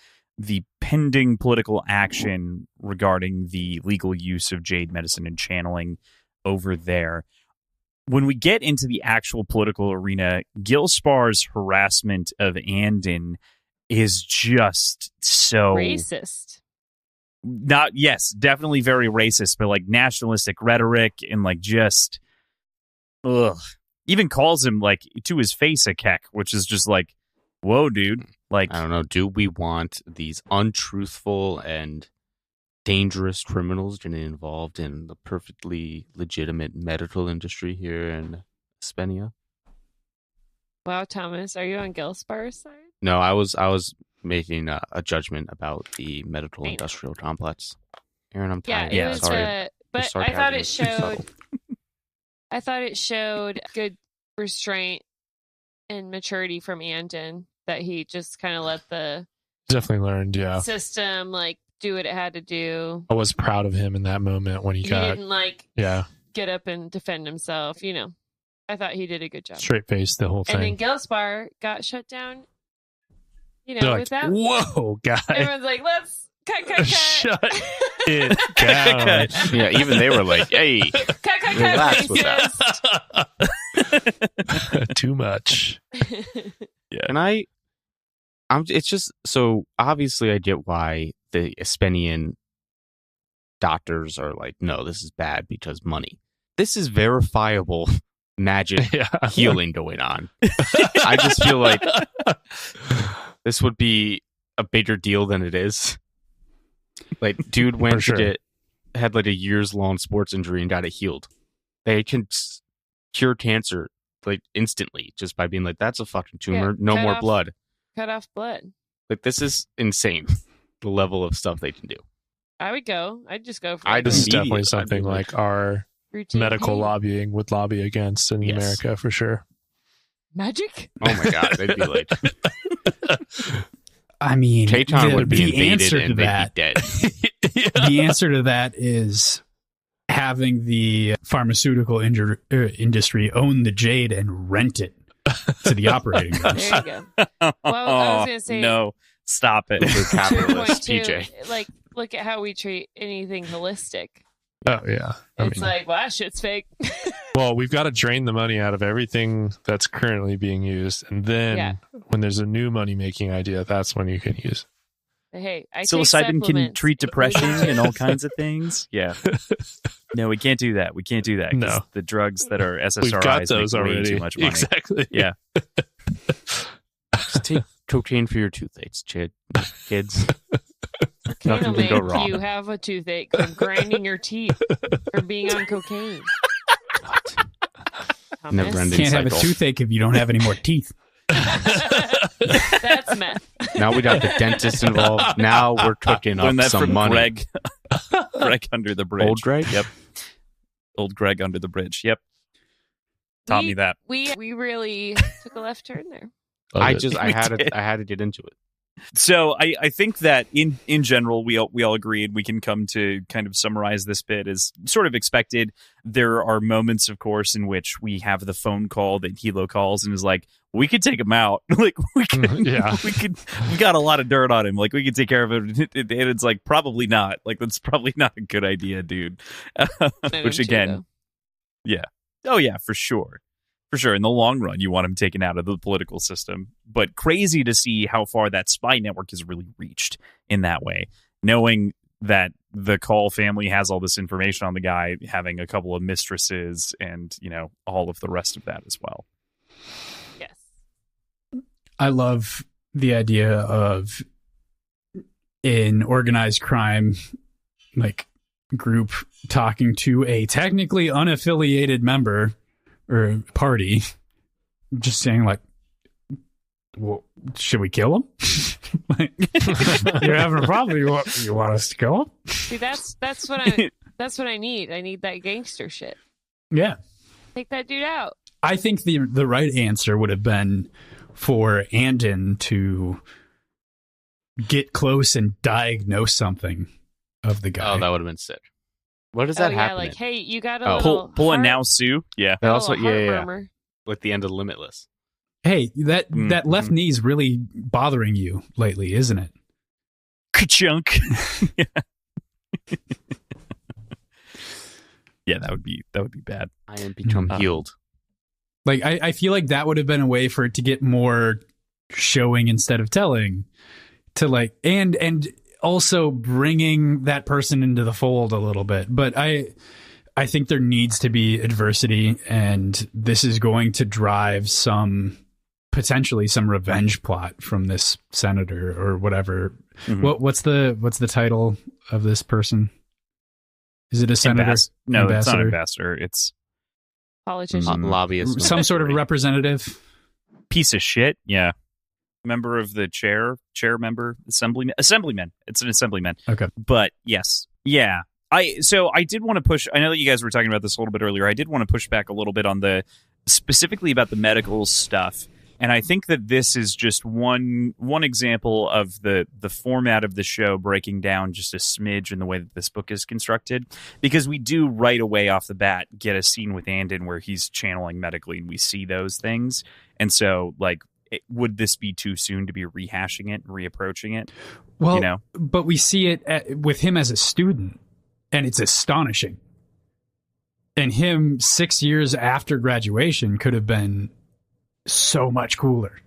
pending political action regarding the legal use of jade medicine and channeling over there. When we get into the actual political arena, Gilspar's harassment of Anden is just so Racist. Definitely very racist, but like nationalistic rhetoric and like just even calls him like to his face a kek, which is just like, whoa, dude. Like, I don't know. Do we want these untruthful and dangerous criminals getting involved in the perfectly legitimate medical industry here in Spenia. Wow, Thomas, are you on Gelspar's side? No, I was making a judgment about the medical I know. industrial complex. Aaron, I'm Yeah, tired. it was. Sorry. But The I thought sarcasm it was too subtle. showed. I thought it showed good restraint and maturity from Anden, that he just kind of let the Definitely learned, yeah. system like do what it had to do. I was proud of him in that moment when he He got, didn't like yeah, get up and defend himself. You know, I thought he did a good job. straight faced the whole And then thing. Gelspar got shut down. You know, They're with like, that, whoa, guy. everyone's like, "Let's cut." Shut it down. Yeah, even they were like, "Hey, Cut, relax with that." racist. Too much. And it's just so obviously I get why the Espenian doctors are like, no, this is bad because money. This is verifiable magic Yeah. healing going on. I just feel like this would be a bigger deal than it is. Like, dude went For sure. to had like a years long sports injury and got it healed. They can cure cancer like instantly just by being like, that's a fucking tumor, Yeah, no cut more off- blood. Cut off blood. Like, this is insane. The level of stuff they can do. I would go. I'd just go for I'd like, This is Immediate- definitely I'd be something like- like our routine medical pain. lobbying would lobby against in Yes. America for sure. Magic. Oh my god, they'd be like, I mean, Tayton would be the invaded answer to and they'd that, be dead. the answer to that is having the pharmaceutical industry own the Jade and rent it to the operating rooms. There you go. Well, I was gonna say no, stop it. We're to your point capitalist, too. PJ. Like, look at how we treat anything holistic. Oh yeah. I It's mean, like, well, that shit's fake. well, we've got to drain the money out of everything that's currently being used, and then Yeah. when there's a new money making idea, that's when you can use. Hey, I take Psilocybin can supplements. treat depression and all Hallucinogens. kinds of things. Yeah. No, we can't do that. We can't do that. 'cause No. the drugs that are SSRIs We've got those make way already. too much money. Exactly. Yeah. Just take cocaine for your toothaches, kids. Cocaine will Nothing can make go wrong. you have a toothache from grinding your teeth or being on cocaine. Thomas. Never ending Can't have a cycle. toothache if you don't have any more teeth. That's meth. Now we got the dentist involved. Now we're cooking Learned up that some from money. Greg. Greg under the bridge. Old Greg? Yep. Old Greg under the bridge. Yep. Taught me that. We really took a left turn there. I Love it. just I We had did. to get into it. So I think that in general we all agreed. We can come to kind of summarize this bit as sort of expected. There are moments, of course, in which we have the phone call that Hilo calls and is like, "We could take him out. Like we could, Yeah. we got a lot of dirt on him. Like we could take care of it." And it's like, probably not. Like that's probably not a good idea, dude. Which again, oh yeah, for sure. For sure, in the long run, you want him taken out of the political system. But crazy to see how far that spy network has really reached in that way. Knowing that the Call family has all this information on the guy, having a couple of mistresses, and, you know, all of the rest of that as well. Yes. I love the idea of an organized crime like group talking to a technically unaffiliated member or party, just saying like, well, should we kill him? Like, you're having a problem. You want us to kill him? See, that's what I need. I need that gangster shit. Yeah. Take that dude out. I think the right answer would have been for Anden to get close and diagnose something of the guy. Oh, that would have been sick. What does that yeah, happen? like, hey, you got a Oh. little Pull a heart- now Sue. Yeah. But a also, little heart yeah. murmur. Like the end of Limitless. Hey, that left Mhm. knee's really bothering you lately, isn't it? Ka-chunk. Yeah, that would be bad. I am become Mhm. healed. Like, I feel like that would have been a way for it to get more showing instead of telling, to like, and also bringing that person into the fold a little bit. But I think there needs to be adversity, and this is going to drive potentially some revenge plot from this senator or whatever. Mhm. What's the title of this person? Is it a senator? No, it's not ambassador? ambassador. It's Politician. Lobbyist. Some sort of representative. piece of shit. Yeah. Member of the chair member, assemblyman. It's an assemblyman. Okay. But yes. Yeah. I did want to push. I know that you guys were talking about this a little bit earlier. I did want to push back a little bit on specifically about the medical stuff. And I think that this is just one example of the format of the show breaking down just a smidge in the way that this book is constructed. Because we do right away off the bat get a scene with Anden where he's channeling medically and we see those things. And so, like, would this be too soon to be rehashing it and reapproaching it? Well, but we see it with him as a student, and it's astonishing. And him 6 years after graduation could have been so much cooler.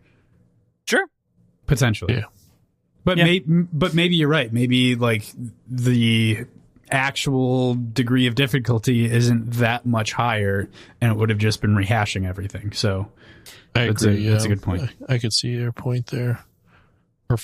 Sure. Potentially. Yeah. But Yeah. but maybe you're right. Maybe like the actual degree of difficulty isn't that much higher, and it would have just been rehashing everything. So I That's agree. that's a good point. I could see your point there. Or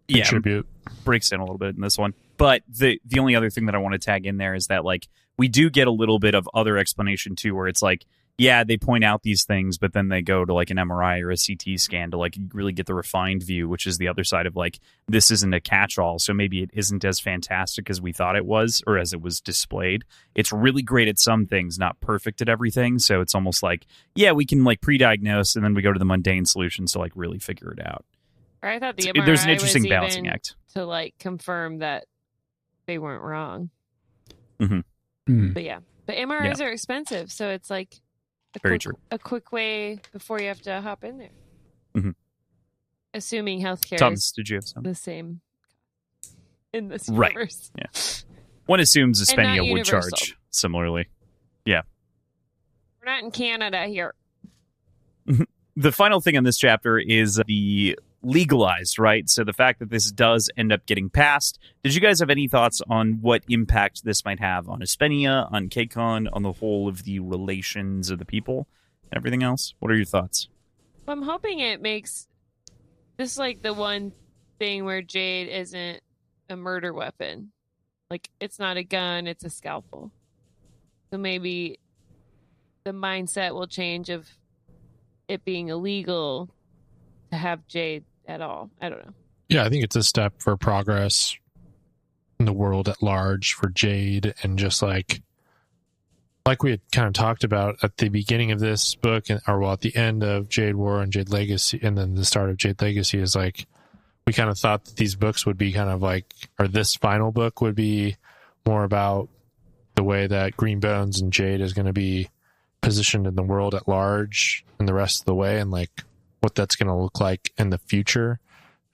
Contribute. Breaks in a little bit in this one. But the only other thing that I want to tag in there is that, like, we do get a little bit of other explanation too, where it's like, yeah, they point out these things, but then they go to like an MRI or a CT scan to like really get the refined view, which is the other side of like, this isn't a catch-all, so maybe it isn't as fantastic as we thought it was or as it was displayed. It's really great at some things, not perfect at everything. So it's almost like, yeah, we can like pre-diagnose and then we go to the mundane solutions to like really figure it out. Or I thought the MRI There's an interesting was balancing even act to like confirm that they weren't wrong. Mm. But yeah, but MRIs are expensive, so it's like Very true. a quick way before you have to hop in there. Mhm. Assuming healthcare Thomas, is did you have something? the same in this Right. universe. Yeah. One assumes And not Aspenia would universal. charge similarly. We're not in Canada here. The final thing on this chapter is the legalized, right? So the fact that this does end up getting passed. Did you guys have any thoughts on what impact this might have on Aspenia, on KCON, on the whole of the relations of the people, and everything else? What are your thoughts? Well, I'm hoping it makes this like the one thing where Jade isn't a murder weapon. Like, it's not a gun, it's a scalpel. So maybe the mindset will change of it being illegal to have Jade at all. I don't know. Yeah, I think it's a step for progress in the world at large for Jade, and just like we had kind of talked about at the beginning of this book, or at the end of Jade War and Jade Legacy, and then the start of Jade Legacy, is like we kind of thought that these books would be kind of like, or this final book would be more about the way that Green Bones and Jade is going to be positioned in the world at large and the rest of the way, and like what that's going to look like in the future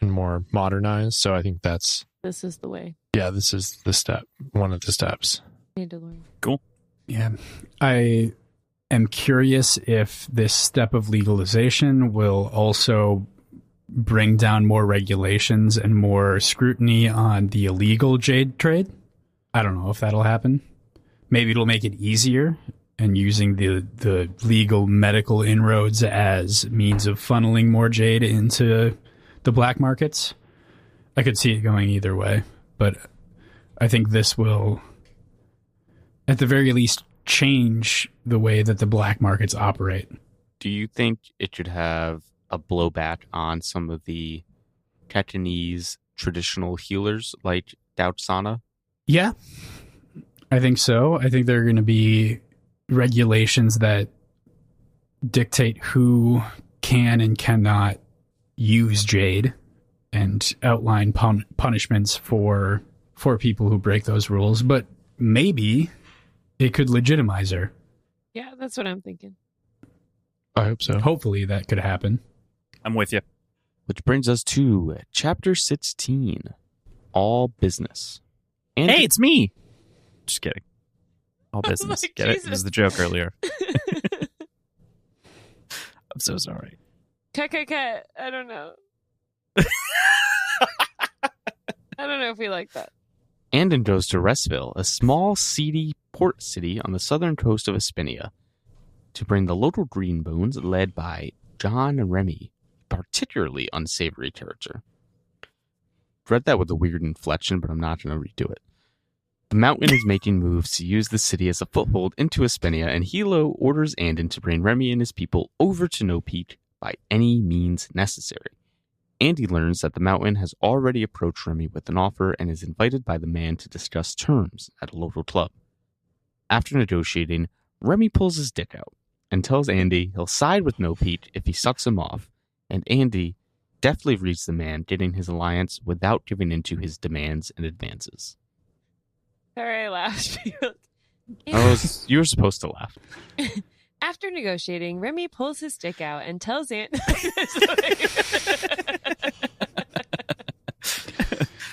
and more modernized. So I think This is the way. this is the step, one of the steps. Need to learn. Cool. Yeah. I am curious if this step of legalization will also bring down more regulations and more scrutiny on the illegal jade trade. I don't know if that'll happen. Maybe it'll make it easier, and using the legal medical inroads as means of funneling more jade into the black markets. I could see it going either way, but I think this will, at the very least, change the way that the black markets operate. Do you think it should have a blowback on some of the Ketanese traditional healers like Doutsana? Yeah, I think so. I think there are going to be regulations that dictate who can and cannot use jade, and outline punishments for people who break those rules. But maybe it could legitimize her. Yeah, that's what I'm thinking. I hope so. Hopefully that could happen. I'm with you. Which brings us to chapter 16, All Business. And Hey, it's me. Just kidding. All business. like, Get it? Jesus. It was the joke earlier. I'm so sorry. Cut. I don't know. I don't know if we like that. Anden goes to Restville, a small, seedy port city on the southern coast of Aspenia, to bring the local Greenbones led by John Remy, a particularly unsavory character. read that with a weird inflection, but I'm not going to redo it. The mountain is making moves to use the city as a foothold into Espenia, and Hilo orders Anden to bring Remy and his people over to No Peak by any means necessary. Andy learns that the mountain has already approached Remy with an offer and is invited by the man to discuss terms at a local club. After negotiating, Remy pulls his dick out and tells Andy he'll side with No Peak if he sucks him off, and Andy deftly reads the man, getting his alliance without giving in to his demands and advances. Sorry, I laughed. You were supposed to laugh. After negotiating, Remy pulls his dick out and tells Aunt.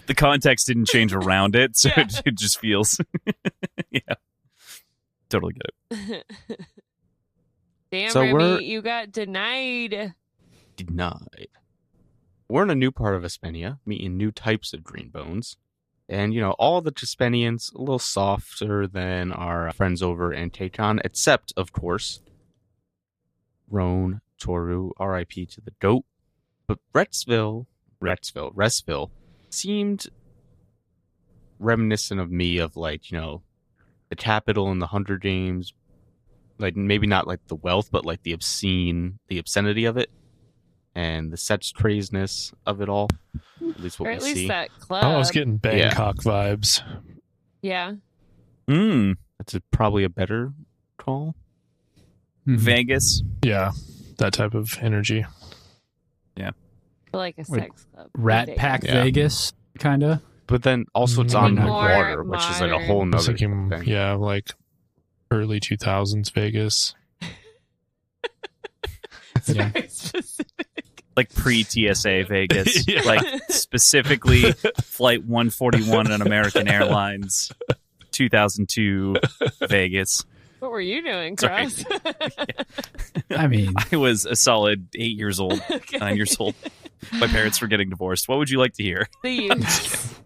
The context didn't change around it, so it just feels. Yeah. Totally get it. Damn, So Remy, you got denied. Denied. We're in a new part of Espenia, meeting new types of green bones. And, all the Chispenians, a little softer than our friends over in Tayton, except, of course, Roan, Toru, R.I.P. to the goat. But Restville seemed reminiscent of me of, the capital in the Hunger Games. Like, maybe not like the wealth, but like the obscenity of it. And the sex craziness of it all. At least what Or we at least see. that club. I was getting Bangkok vibes. Yeah. That's probably a better call. Vegas. Yeah, that type of energy. Like a sex club. Rat Pack Yeah. Vegas, kind of. But then also it's I on think the more water, which is like a whole modern. I was nother thinking, thing. yeah, like early 2000s Vegas. Yeah. Very specific. Like pre-TSA Vegas. Yeah. Like specifically Flight 141 on American Airlines, 2002 Vegas. What were you doing, Sorry. Kross? I mean, I was a solid 8 years old, Okay. 9 years old. My parents were getting divorced. What would you like to hear? The youth.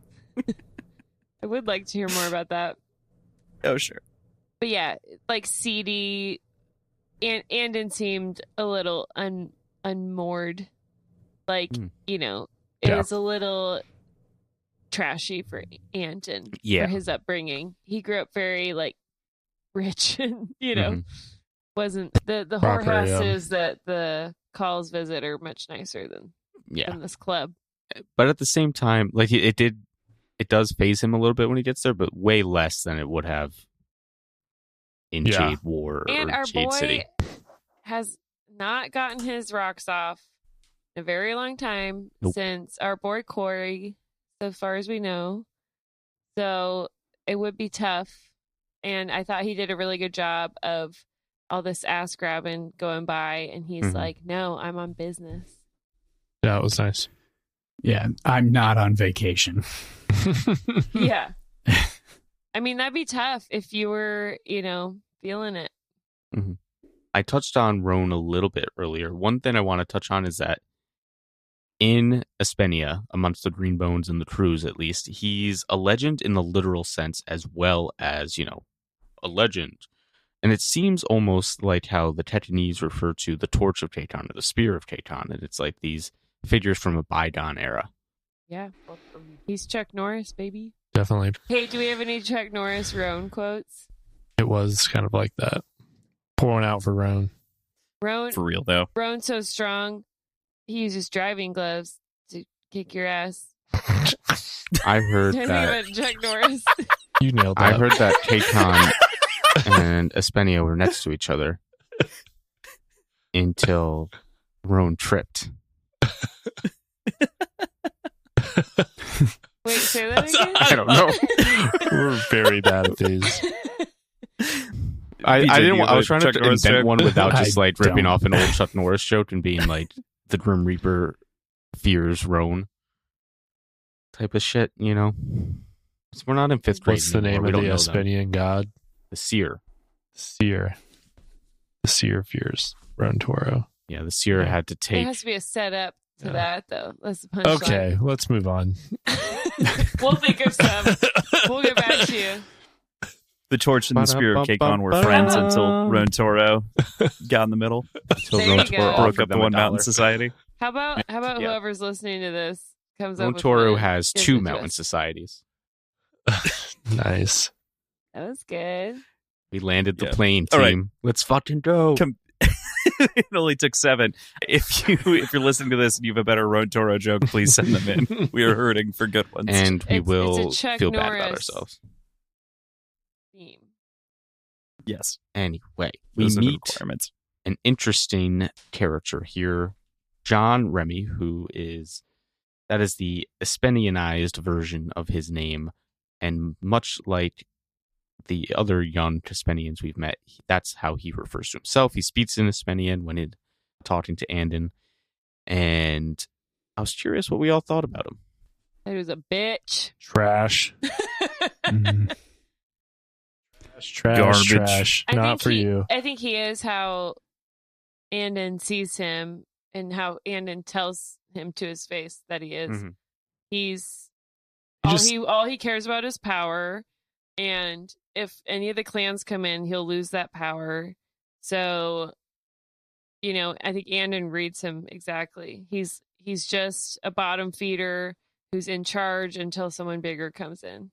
I would like to hear more about that. Oh, sure. But yeah, like seedy. Anden seemed a little unmoored. Like, it Yeah. was a little trashy for Anden Yeah. for his upbringing. He grew up very like rich and wasn't the Proper, whorehouses that the calls visit are much nicer than this club. But at the same time, like it does phase him a little bit when he gets there, but way less than it would have in Yeah. Jade War And or our Jade boy City. has not gotten his rocks off in a very long time since our boy Corey, so far as we know. So it would be tough. And I thought he did a really good job of all this ass grabbing going by. And he's like, no, I'm on business. Yeah, it was nice. yeah, I'm not on vacation. Yeah. I mean, that'd be tough if you were, feeling it. I touched on Roan a little bit earlier. One thing I want to touch on is that in Espenia, amongst the Green Bones and the crews at least, he's a legend in the literal sense as well as, a legend. And it seems almost like how the Tetanese refer to the Torch of Tayton or the Spear of Tayton. And it's like these figures from a bygone era. Yeah. He's Chuck Norris, baby. Definitely. Hey, do we have any Chuck Norris Roan quotes? It was kind of like that. Pouring out for Roan. Roan, For real, though. Roan's so strong, he uses driving gloves to kick your ass. I heard Tell me that. about Chuck Norris. You nailed that. I heard that Tayton and Espenia were next to each other until Roan tripped. Wait, say that again? I don't know. We're very bad at these. I PJ, didn't. you have I was a trying Chuck to Norris invent joke? one without just I like ripping don't. off an old Chuck Norris joke and being like the Grim Reaper fears Roan type of shit. So we're not in fifth grade. What's the name anymore. of We the don't know them. Espenian god? The seer. Seer. The seer fears Roan Toro. Yeah, the seer Yeah. had to There take. has to be a setup to Yeah. that, though. That's the punchline. Okay, let's move on. We'll think of some. We'll get back to you. The Torch and the Spear of Kakon were friends until Roan Toro got in the middle. Until There Roan you Toro go. Broke offered up the them One $1. Mountain Society. How about Yeah. whoever's listening to this comes up with Montoro one, has gives 2 it to mountain us. societies. Nice. That was good. We landed the Yeah. plane, All right. team. Let's fucking go. It only took 7. If you're listening to this and you have a better Road Toro joke, please send them in. We are hurting for good ones. And we It's a will Chuck feel bad about Norris ourselves. Theme. Anyway, yes, we those are the meet requirements. an interesting character here, John Remy, that is the Espenianized version of his name, and much like the other young Espenians we've met, that's how he refers to himself. He speaks in Espenian when talking to Anden, and I was curious what we all thought about him. He was a bitch. Trash. Mhm. Trash. Garbage. Trash. Not for you. I think he is how Anden sees him and how Anden tells him to his face that he is. Mhm. He's He all just- he cares about is power, and if any of the clans come in, he'll lose that power. So, I think Anden reads him exactly. He's just a bottom feeder who's in charge until someone bigger comes in.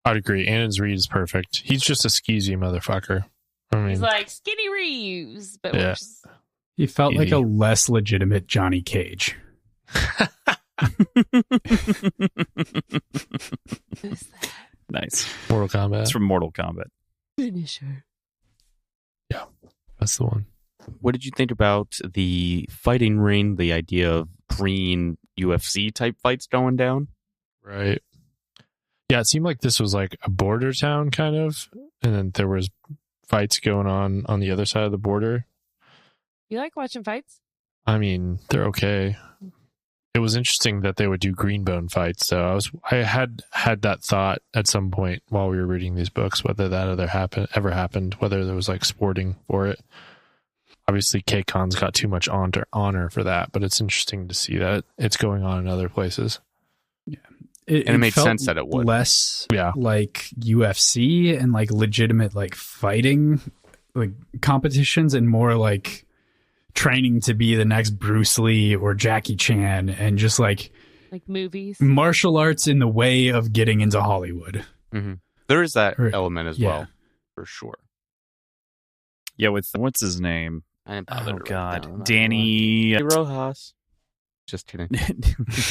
I'd agree. Annan's read is perfect. He's just a skeezy motherfucker. I mean, He's like Skinny Reeves, but Yeah. worse. He felt like Easy. a less legitimate Johnny Cage. Who's that? Nice. Mortal Kombat. It's from Mortal Kombat. Finisher. That's the one. What did you think about the fighting ring, the idea of green UFC type fights going down? Right. Yeah, it seemed like this was like a border town kind of, and then there was fights going on the other side of the border. You like watching fights? I mean, they're okay. It was interesting that they would do greenbone fights, though. I had that thought at some point while we were reading these books, whether that ever happened, whether there was like sporting for it. Obviously, K-Con's got too much honor for that, but it's interesting to see that it's going on in other places. It made felt sense that it would. less Yeah. like UFC and like legitimate like fighting like competitions, and more like training to be the next Bruce Lee or Jackie Chan, and just like Movies. martial arts in the way of getting into Hollywood. Mm-hmm. There is that Or- element as yeah. well, for sure. Yeah, with what's his name? I didn't bother to Oh write God, down, I'm not Danny. gonna lie. Rojas. Just kidding. I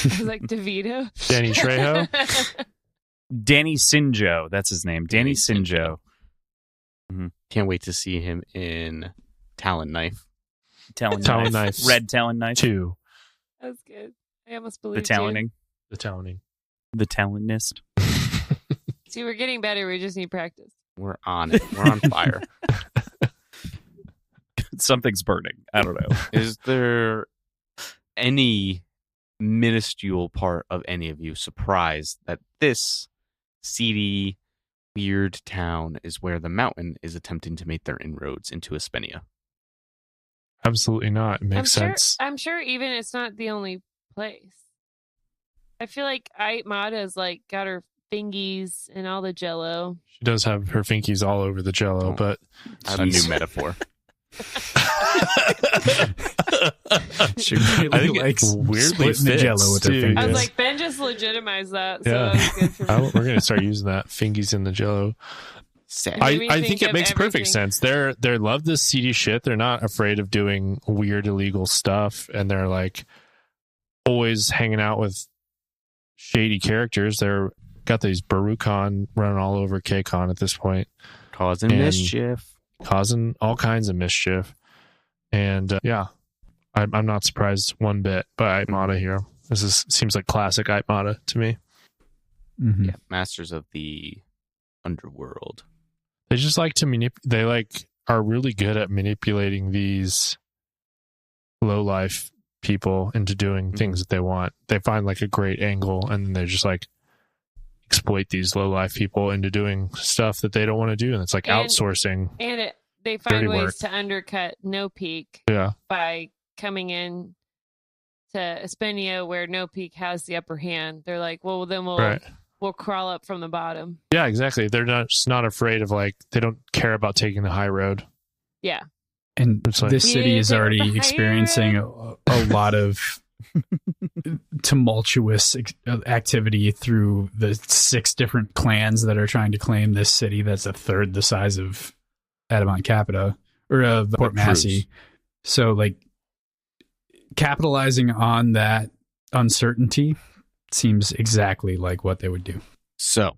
was like DeVito. Danny Trejo? Danny Sinjo. That's his name. Danny Sinjo. Can't wait to see him in Talon Knife. Talon Talon knife. knife. Red Talon knife. 2. That was good. I almost The believed you. Taloning. The Towning. The Talonist. See, we're getting better. We just need practice. We're on it. We're on fire. Something's burning. I don't know. Is there any minuscule part of any of you surprised that this seedy, weird town is where the mountain is attempting to make their inroads into Espenia? Absolutely not. It makes sense. I'm sure even it's not the only place. I feel like Mata's like got her fingies and all the jello. She does have her finkies all over the jello, but I have a new metaphor. She really I think likes it weirdly splitting the fits, jello with her too. fingers. I was Yeah. like, Ben just legitimized that. So Yeah. that was good for me. we're going to start using that. Fingies in the jello. Sad. made me I think think it of makes perfect everything. sense. They love this seedy shit. They're not afraid of doing weird illegal stuff, and they're like always hanging out with shady characters. They're got these Baruchan running all over K-Con at this point, Causing And- mischief. causing all kinds of mischief. And I'm not surprised one bit by Aitmata here. Seems like classic Aitmata to me. Mhm. Yeah, masters of the underworld. They just like to they like are really good at manipulating these low life people into doing things that they want. They find like a great angle, and then they just like exploit these low life people into doing stuff that they don't want to do, and it's like And- outsourcing. And they find Dirty ways work. to undercut No Peak Yeah, by coming in to Espenia where No Peak has the upper hand. They're like, well, then right. we'll crawl up from the bottom. Yeah, exactly. They're not afraid of like they don't care about taking the high road. Yeah. And It's like- this city Yeah, is they were already the experiencing a lot of tumultuous activity through the 6 different clans that are trying to claim this city that's a third the size of Adamant Capita or of Port Massey. So like capitalizing on that uncertainty seems exactly like what they would do. So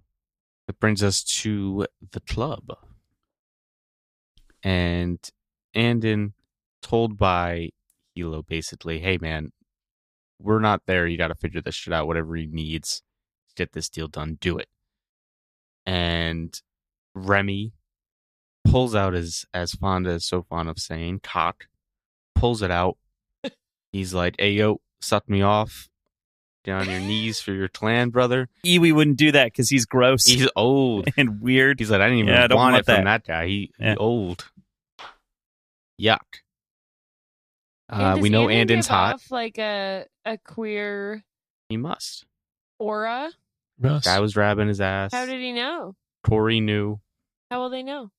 that brings us to the club. And Anden, told by Hilo basically, hey man, we're not there. You got to figure this shit out. Whatever he needs to get this deal done, do it. And Remy pulls out as Fonda is so fond of saying, cock, pulls it out. He's like, hey, yo, suck me off. Get on your knees for your clan, brother. Iwi wouldn't do that because he's gross. He's old and weird. He's like, I didn't even want it from that guy. He old. Yuck. We know Anden's hot. Off like a queer. He must. Aura. Yes. Guy was grabbing his ass. How did he know? Corey knew. How will they know?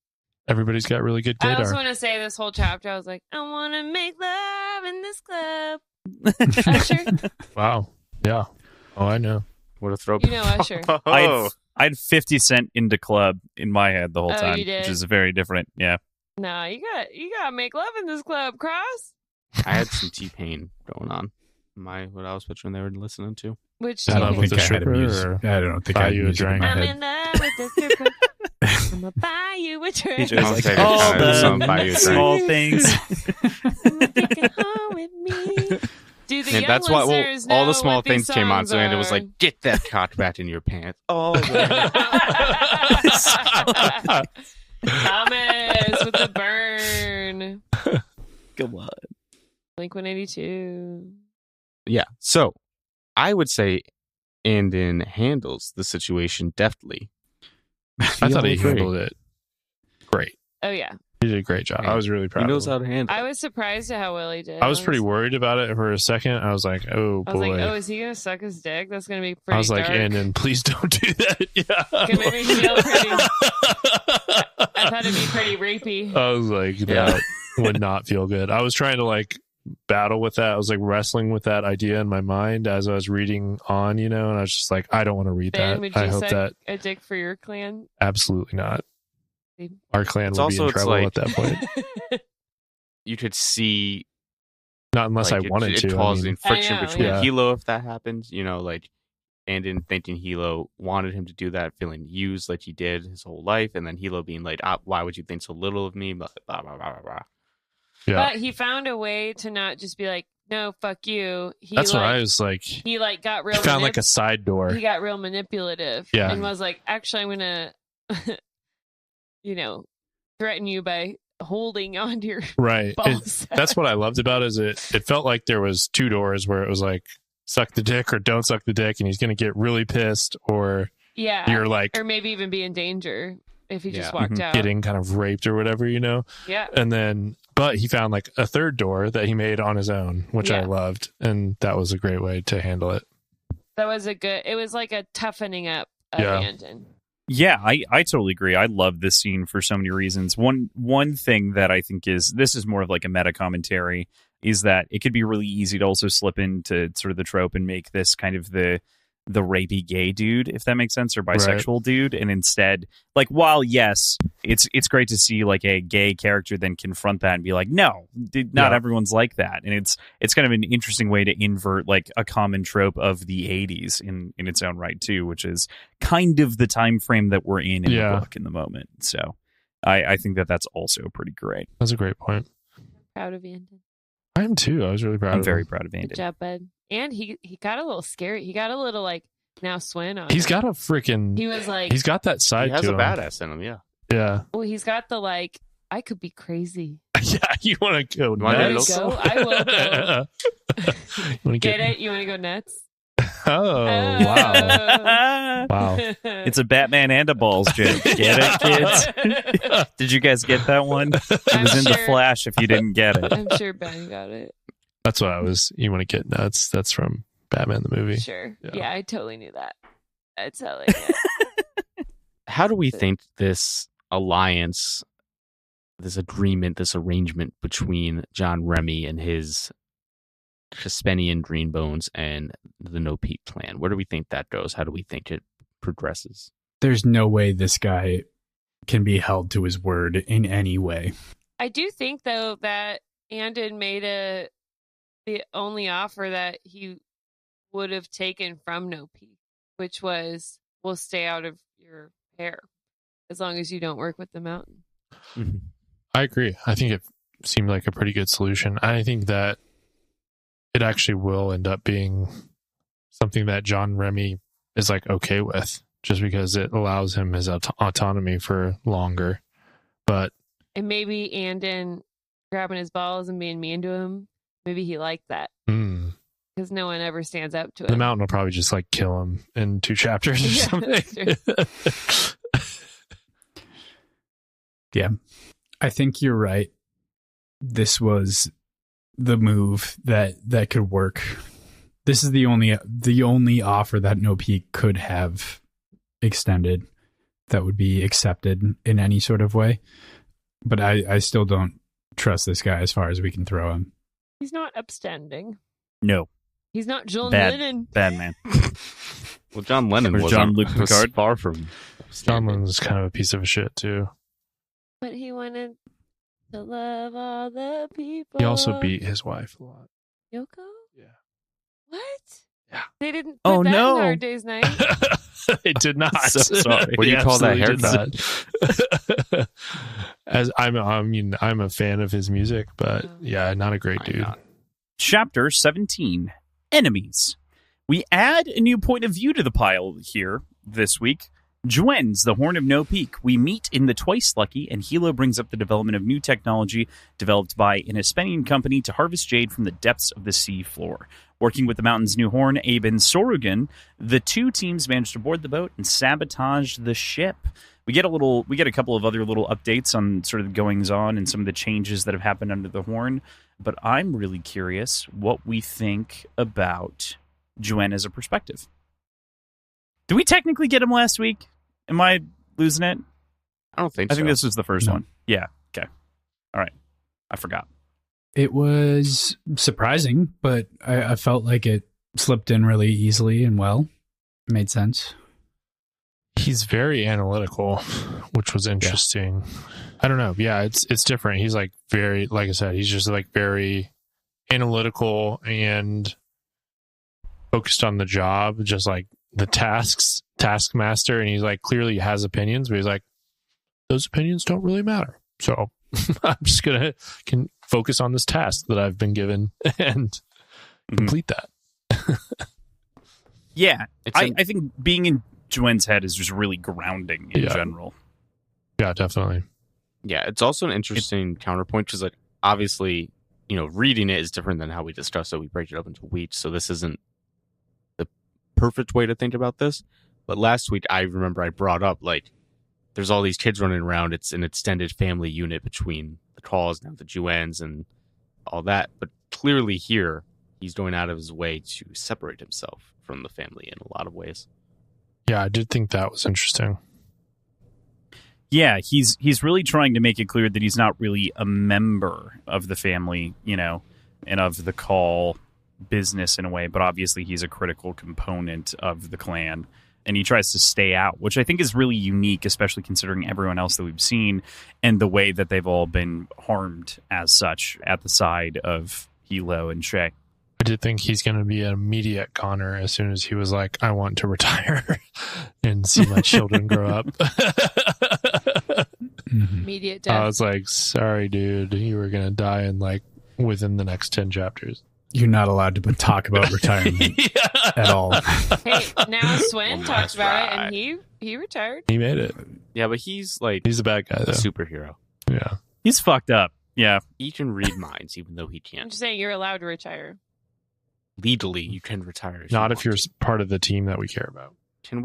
Everybody's got really good gaydar. I also want to say this whole chapter, I was like, I want to make love in this club. Usher. Wow. Yeah. Oh, I know. What a throw. You know Usher. I had 50 Cent into club in my head the whole time, you did? which is very different. Yeah. No, you got to make love in this club, Kross. I had some T-Pain going on. What I was picturing they were listening to. Which I don't T-Pain? think I had a music. I don't think I had you a music in drink. my I'm head. in love with this stripper. I'm gonna buy you a drink. He just I'll like, say all this time, the buy you a drink. small things. I'ma take it home with me. Dude, the And young that's why listeners all know the small what these things came on. songs So Anden was are. like, get that cock back in your pants. Oh, Thomas with the burn. Come on. Blink 182. yeah. So I would say Anden handles the situation deftly. I thought he handled it great. Oh, yeah. He did a great job. I was really proud He knows of him. how to handle I it. was surprised at how well he did. I was pretty worried about it for a second. I was like, oh, I was boy. like, oh, is he going to suck his dick? That's going to be pretty I was like, dark. Anden, please don't do that. Yeah. Can make me feel pretty. I thought it'd be pretty rapey. I was like, that would not feel good. I was trying to like battle with that. I was like wrestling with that idea in my mind as I was reading on, and I was just like, I don't want to read Ben, that. would you I hope suck that a dick for your clan? absolutely not. Our clan would be in It's trouble like- at that point. You could see Not unless like, I wanted it to. causing friction I know, between yeah. Hilo if that happens. Like Anden thinking Hilo wanted him to do that, feeling used like he did his whole life, and then Hilo being like, why would you think so little of me? Blah, blah, blah, blah, blah. Yeah. But he found a way to not just be like, no, fuck you. That's what I was like. He like got real. He found like a side door. He got real manipulative. Yeah. And was like, actually, I'm gonna, threaten you by holding onto your Right. balls. That's what I loved about it, is it felt like there was 2 doors where it was like, suck the dick or don't suck the dick, and he's going to get really pissed, or yeah. you're like Or maybe even be in danger if he just Yeah. walked Mhm. out. getting kind of raped or whatever, Yeah. And then, but he found like a 3rd door that he made on his own, which I Yeah. loved. And that was a great way to handle it. It was like a toughening up of Yeah. Anden. Yeah, I totally agree. I love this scene for so many reasons. One thing that I think this is more of like a meta commentary, is that it could be really easy to also slip into sort of the trope and make this kind of the rapey gay dude, if that makes sense, or bisexual dude, and instead, like, while yes, it's great to see like a gay character then confront that and be like, no, not everyone's like that, and it's kind of an interesting way to invert like a common trope of the 80s in its own right too, which is kind of the time frame that we're in the book in the moment. So I think that's also pretty great. That's a great point. Proud of Anden. I am too. I was really proud I'm of very him. proud of Anden. Good job, bud. And he got a little scary. He got a little like now Swin on. He's him. got a freaking. He was like. He's got that side He has to a him. badass in him, yeah. Yeah. Well, he's got the like. I could be crazy. Yeah. You want to go wanna There you nuts? go. I will go. You want to Get it? You want to go nuts? Oh, wow. Wow. It's a Batman and a balls joke. Get it, kids? Did you guys get that one? It I'm was in the sure- Flash if you didn't get it. I'm sure Ben got it. That's what I was. You want to get nuts? That's from Batman the movie. Sure. Yeah. Yeah, I totally knew that. I totally knew it. How do we think this alliance, this agreement, this arrangement between John Remy and his Hespenian Greenbones and the No Peak clan. Where do we think that goes? How do we think it progresses? There's no way this guy can be held to his word in any way. I do think, though, that Anden made the only offer that he would have taken from No Peak, which was, we'll stay out of your hair as long as you don't work with the mountain. Mm-hmm. I agree. I think it seemed like a pretty good solution. I think that it actually will end up being something that John Remy is like okay with, just because it allows him his autonomy for longer. But And maybe Anden grabbing his balls and being mean to him, maybe he liked that. Because no one ever stands up to him. The mountain will probably just like kill him in 2 chapters or something. Yeah. I think you're right. This was the move that could work. This is the only offer that No Peak could have extended that would be accepted in any sort of way. But I still don't trust this guy as far as we can throw him. He's not upstanding. No. He's not John Bad. Lennon. Bad man. Well, John Lennon Or was Jean-Luc Picard. far from. John Lennon's kind of a piece of shit too. But he wanted to love all the people. He also beat his wife a lot. Yoko? Yeah. What? Yeah. They didn't put Oh, that no. in Hard Day's Night. It did not. So sorry. What do you He call that, absolutely did not. As I'm a fan of his music, but yeah, not a great I'm dude. not. Chapter 17, Enemies. We add a new point of view to the pile here this week. Juen's the Horn of No Peak. We meet in the Twice Lucky, and Hilo brings up the development of new technology developed by an Hispanian company to harvest jade from the depths of the sea floor. Working with the mountain's new horn, Abe and Sorugan, the two teams manage to board the boat and sabotage the ship. We get a couple of other little updates on sort of the goings on and some of the changes that have happened under the horn. But I'm really curious what we think about Juen as a perspective. Did we technically get him last week? Am I losing it? I don't think I so. think this was the first No. one. Yeah. Okay. All right. I forgot. It was surprising, but I felt like it slipped in really easily and well. It made sense. He's very analytical, which was interesting. I don't know. Yeah, it's different. He's like very, like I said, he's just like very analytical and focused on the job, just like the taskmaster. And he's like clearly has opinions, but he's like, those opinions don't really matter. So I'm just can focus on this task that I've been given and complete that. Yeah. I think being in Juen's head is just really grounding in general. Yeah, definitely. Yeah, it's also an interesting counterpoint because, like, obviously, reading it is different than how we discuss it. We break it up into weeks, so this isn't the perfect way to think about this. But last week, I remember I brought up, like, there's all these kids running around. It's an extended family unit between the Kross and the Juens and all that. But clearly here, he's going out of his way to separate himself from the family in a lot of ways. Yeah, I did think that was interesting. Yeah, he's really trying to make it clear that he's not really a member of the family, and of the call business in a way, but obviously he's a critical component of the clan, and he tries to stay out, which I think is really unique, especially considering everyone else that we've seen and the way that they've all been harmed as such at the side of Hilo and Shay. I did think he's going to be an immediate goner as soon as he was like, I want to retire and see my children grow up. Immediate death. I was like, sorry, dude, you were going to die in like within the next 10 chapters. You're not allowed to talk about retirement at all. Hey, now Swen talks about it, right. and he retired. He made it. Yeah, but he's like He's a bad guy, a though. superhero. Yeah. He's fucked up. Yeah. He can read minds, even though he I'm can't. just saying, you're allowed to retire. Legally, you can retire. Not if want you're to. part of the team that we care about. Let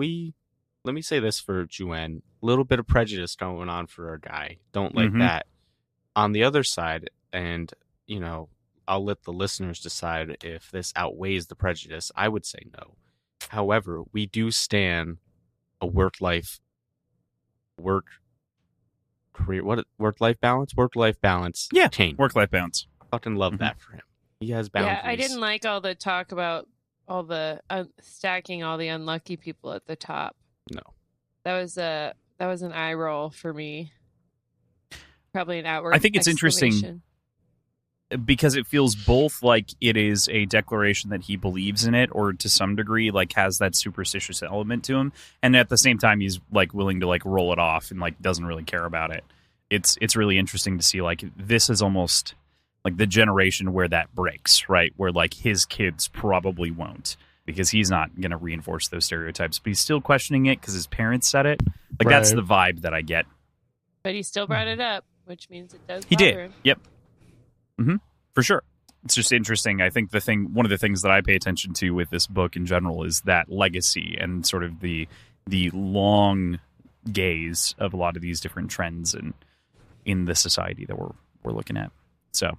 me say this for Juen. A little bit of prejudice going on for our guy. Don't like that. On the other side, and, I'll let the listeners decide if this outweighs the prejudice. I would say no. However, we do stand a work-life balance Yeah, change. work-life balance. Fucking love that for him. He has boundaries. Yeah, I didn't like all the talk about all the stacking all the unlucky people at the top. No. That was an eye roll for me. Probably an outward. I think it's interesting because it feels both like it is a declaration that he believes in it, or to some degree like has that superstitious element to him, and at the same time he's like willing to like roll it off and like doesn't really care about it. It's really interesting to see like this is almost like the generation where that breaks, right? Where like his kids probably won't, because he's not going to reinforce those stereotypes, but he's still questioning it because his parents said it. Like that's the vibe that I get. But he still brought it up, which means it does. He did. Him. Yep. Mm-hmm. For sure. It's just interesting. I think one of the things that I pay attention to with this book in general is that legacy and sort of the long gaze of a lot of these different trends and in the society that we're looking at. So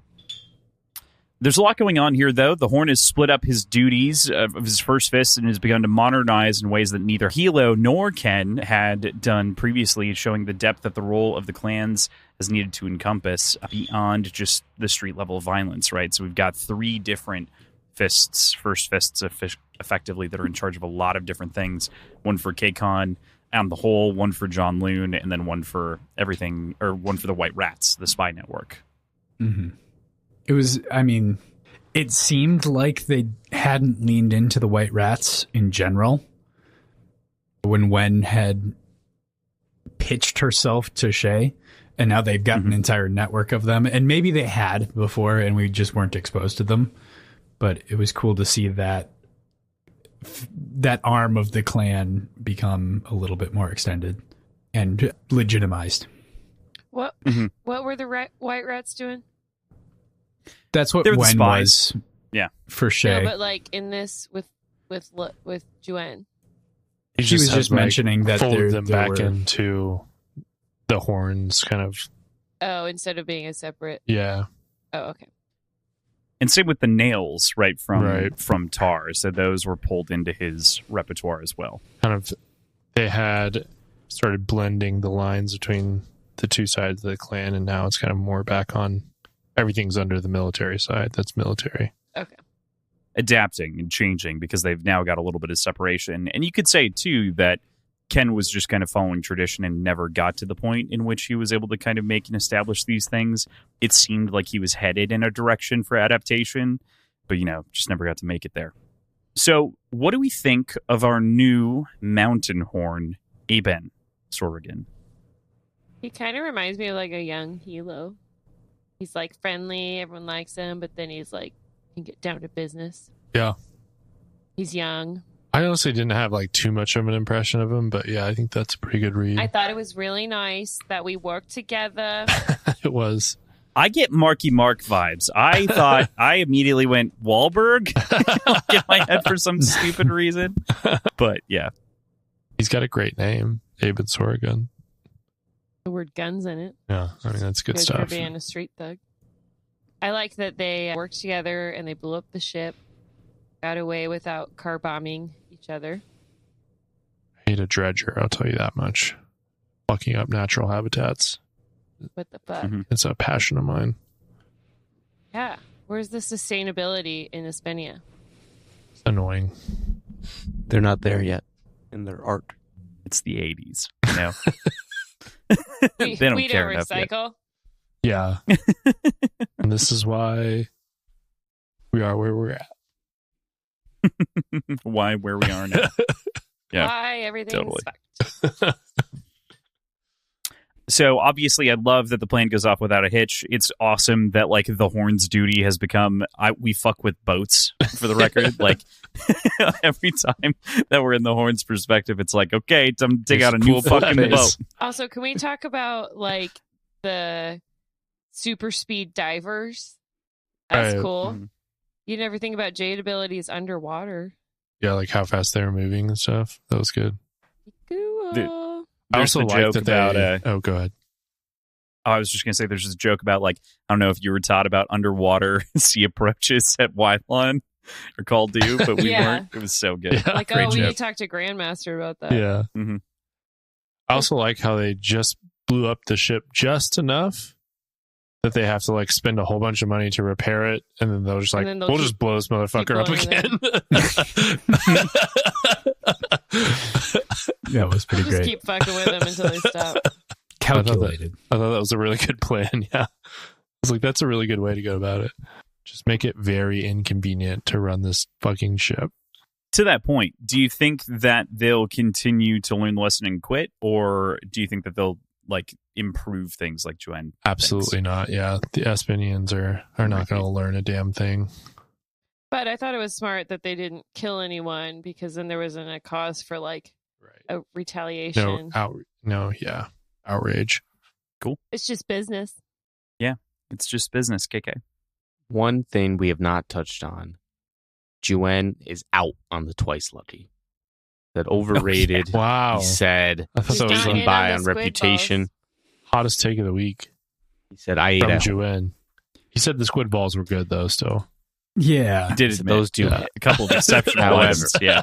there's a lot going on here, though. The Horn has split up his duties of his First Fist and has begun to modernize in ways that neither Hilo nor Ken had done previously, showing the depth that the role of the clans has needed to encompass beyond just the street level violence, right? So we've got 3 different fists, First Fists effectively, that are in charge of a lot of different things. One for K-Con and the whole, one for John Loon, and then one for everything, or one for the White Rats, the spy network. Mm-hmm. It was, I mean, it seemed like they hadn't leaned into the White Rats in general when Wen had pitched herself to Shay, and now they've got an entire network of them. And maybe they had before and we just weren't exposed to them. But it was cool to see that arm of the clan become a little bit more extended and legitimized. What were the White Rats doing? That's what They're the Wen spies. was. Yeah. For Shay. No, but like in this with Juan. She was just mentioning that folded them there back were... into the Horns, kind of. Oh, instead of being a separate. Yeah. Oh, okay. And same with the nails, right, from Tar. So those were pulled into his repertoire as well. Kind of, they had started blending the lines between the two sides of the clan, and now it's kind of more back on everything's under the military side. That's military. Okay. Adapting and changing because they've now got a little bit of separation. And you could say, too, that Ken was just kind of following tradition and never got to the point in which he was able to kind of make and establish these things. It seemed like he was headed in a direction for adaptation, but, just never got to make it there. So what do we think of our new mountain horn, Aben Sorrigan? He kind of reminds me of like a young Hilo. He's like friendly, everyone likes him, but then he's like, can get down to business. Yeah. He's young. I honestly didn't have like too much of an impression of him, but yeah, I think that's a pretty good read. I thought it was really nice that we worked together. It was. I get Marky Mark vibes. I thought I immediately went Wahlberg in my head for some stupid reason. But yeah. He's got a great name, Aben Sorrigan. The word guns in it. Yeah, I mean, that's good stuff. For being a street thug. I like that they worked together and they blew up the ship, got away without car bombing each other. I hate a dredger, I'll tell you that much. Fucking up natural habitats. What the fuck? Mm-hmm. It's a passion of mine. Yeah. Where's the sustainability in Espenia? It's annoying. They're not there yet in their art. It's the 80s, They don't we care don't enough yet. recycle. Yeah. And this is why we are where we're at. Why where we are now. Yeah, why everything's totally. fucked. So obviously I love that the plan goes off without a hitch. It's awesome that like the Horn's duty has become we fuck with boats, for the record. Like every time that we're in the Horn's perspective, it's like, okay, time to take out a new fucking boat. Also, can we talk about like the super speed divers? That's Right. cool. Mhm. You never think about Jade abilities underwater. Yeah, like how fast they were moving and stuff. That was good. Cool. Dude. I There's also the like joke that about they... Oh, go ahead. I was just gonna say there's this joke about like, I don't know if you were taught about underwater sea approaches at Wylan or Call Do, but we Yeah. weren't. It was so good. Yeah. Like, Great we need joke. to talk to Grandmaster about that. Yeah. Mhm. I also like how they just blew up the ship just enough that they have to like spend a whole bunch of money to repair it, and then they'll just like, And then they'll we'll keep- just blow this motherfucker up blowing again. That was pretty Just great. keep fucking with them until they stop. Calculated. I thought that was a really good plan. Yeah, I was like, that's a really good way to go about it. Just make it very inconvenient to run this fucking ship. To that point, do you think that they'll continue to learn the lesson and quit, or do you think that they'll like improve things like Joanne? Absolutely not. Yeah, the Espinians are not going to learn a damn thing. But I thought it was smart that they didn't kill anyone, because then there wasn't a cause for like Right. a retaliation. Outrage. It's just business. It's just business, KK. One thing we have not touched on: Juan is out on the twice lucky. That overrated. Wow. He said I thought He's that was not getting in by on the on squid reputation. balls. hottest take of the week He said I ate from at Juan. He said the squid balls were good though. Still, Yeah. He did So admit those two. a couple of exceptional However, ones. Yeah,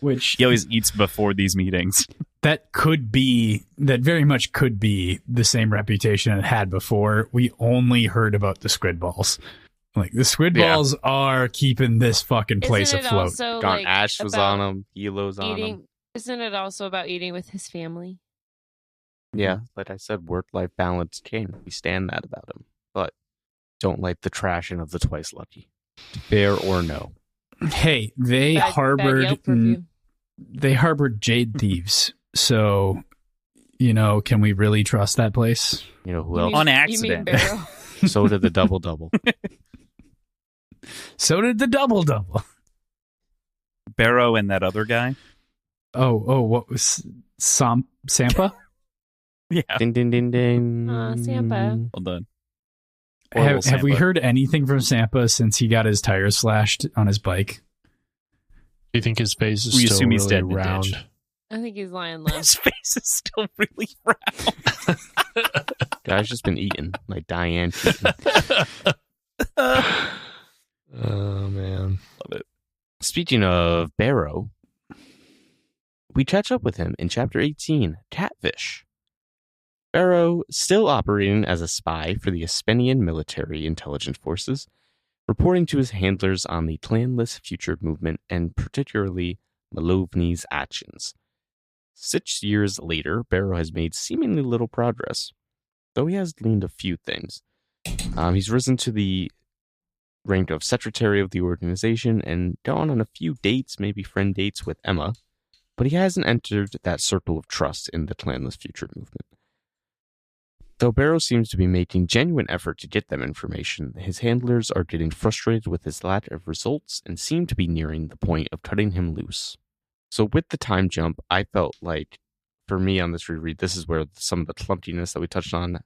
Which he always eats before these meetings. that very much could be the same reputation it had before. We only heard about the squid balls. Like, the squid Yeah. balls are keeping this fucking place Isn't it afloat. also Gone like Ash was about on him. Elo's on him. eating? Isn't it also about eating with his family? Yeah, like I said, work-life balance king. We stand that about him, but don't like the trashing of the twice lucky. Fair or no? Hey, they Bad Yelp review. harbored jade thieves. So, can we really trust that place? You know who You else? mean- On You accident. mean Barrow? So did the double. So did the double. Barrow and that other guy. Oh, what was Sampa? Yeah, Ding ding ding ding. Sampa. well done. Horrible Have we Sampa. heard anything from Sampa since he got his tires slashed on his bike? do you think his face is We still assume he's really dead in the round? ditch. I think he's lying low. His face is still really round. Guy's just been eating like Diane. Keaton. Oh man. Speaking of Barrow, we catch up with him in Chapter 18, Catfish. Barrow, still operating as a spy for the Espenian military intelligence forces, reporting to his handlers on the clanless future movement and particularly Malovny's actions. 6 years later, Barrow has made seemingly little progress, though he has gleaned a few things. He's risen to the rank of secretary of the organization and gone on a few dates, maybe friend dates with Emma, but he hasn't entered that circle of trust in the clanless future movement. Though Barrow seems to be making genuine effort to get them information, his handlers are getting frustrated with his lack of results and seem to be nearing the point of cutting him loose. So with the time jump, I felt like, for me on this reread, this is where some of the clunkiness that we touched on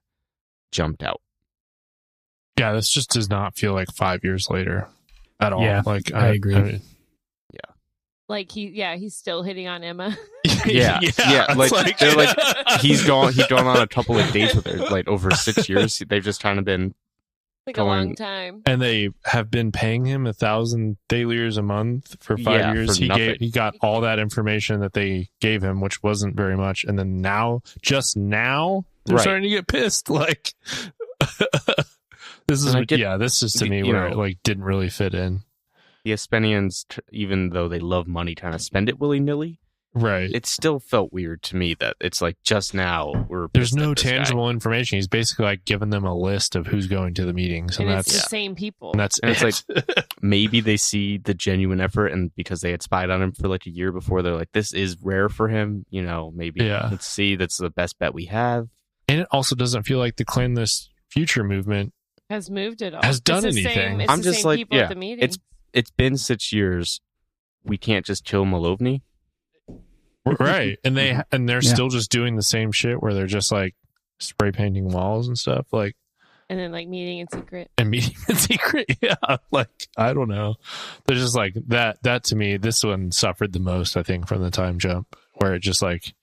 jumped out. Yeah, this just does not feel like 5 years later at all. Yeah, Like I agree. mean, Like he's still hitting on Emma. Yeah, it's like they're like he's gone on a couple of dates with her, like over 6 years. They've just kind of been Like Going- a long time. and they have been paying him 1,000 thalers a month for 5 Yeah, years. for nothing. He got all that information that they gave him, which wasn't very much. And then just now, they're Right. starting to get pissed. Like, this is, And I get- this is to me you where know- it like didn't really fit in. the Espenians, even though they love money, kind of spend it willy nilly. Right. It still felt weird to me that it's like just now we're. There's pissed no at this guy. tangible information. He's basically like giving them a list of who's going to the meetings, and And it's the that's same people. and that's And it's it. Maybe they see the genuine effort, and because they had spied on him for like a year before, they're like, "This is rare for him." Maybe Yeah. let's see. That's the best bet we have. And it also doesn't feel like the clanless future movement. Has moved at all. Has done It's the anything. Same, it's I'm the just same like, people yeah, at the meeting. It's been 6 years. We can't just kill Malovny. Right. And they're Yeah. still just doing the same shit where they're just like spray painting walls and stuff, like, and then like meeting in secret. and meeting in secret. Yeah. Like, I don't know. There's just like that to me, this one suffered the most, I think, from the time jump, where it just like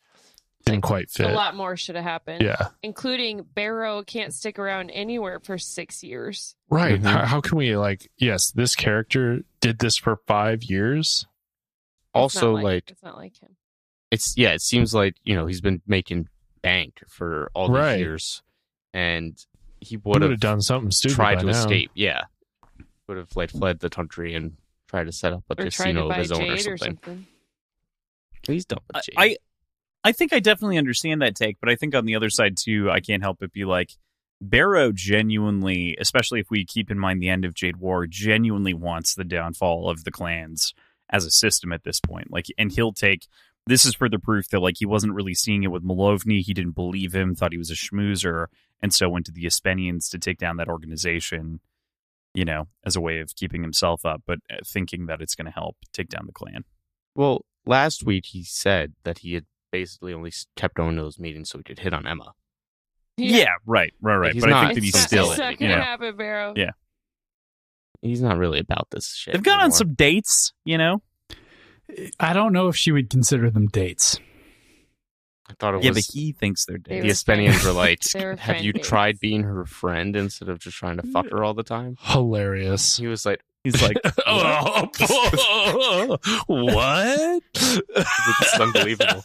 didn't quite A fit. lot more should have happened. Yeah. Including Barrow can't stick around anywhere for 6 years. Right. Mhm. How can we like, yes, this character did this for 5 years. Also, It's not like him. it seems like he's been making bank for all these Right. years, and he would have have done something stupid. tried by to now. escape. Yeah, would have like fled the country and tried to set up a Or tried to casino of buy his own Jade or something. He's done with Jade. I think I definitely understand that take, but I think on the other side too, I can't help but be like, Barrow genuinely, especially if we keep in mind the end of Jade War, genuinely wants the downfall of the clans as a system at this point. Like, and he'll take. This is further proof that like he wasn't really seeing it with Malovny. He didn't believe him, thought he was a schmoozer, and so went to the Uspenians to take down that organization. You know, as a way of keeping himself up, but thinking that it's going to help take down the clan. Well, last tweet he said that he had basically only kept going to those meetings so he could hit on Emma. Yeah, right. Like, he's but I not- think that he's it's still, It's not you gonna know, happen, Barrow. Yeah. He's not really about this shit. they've gone on anymore. some dates, you know. I don't know if she would consider them dates. I thought it Yeah, but was he thinks they're They the dates. were Uspenians were like, They were "Have you friend tried dates. being her friend instead of just trying to fuck her all the time?" Hilarious. He was like, He's like, What? "This is unbelievable."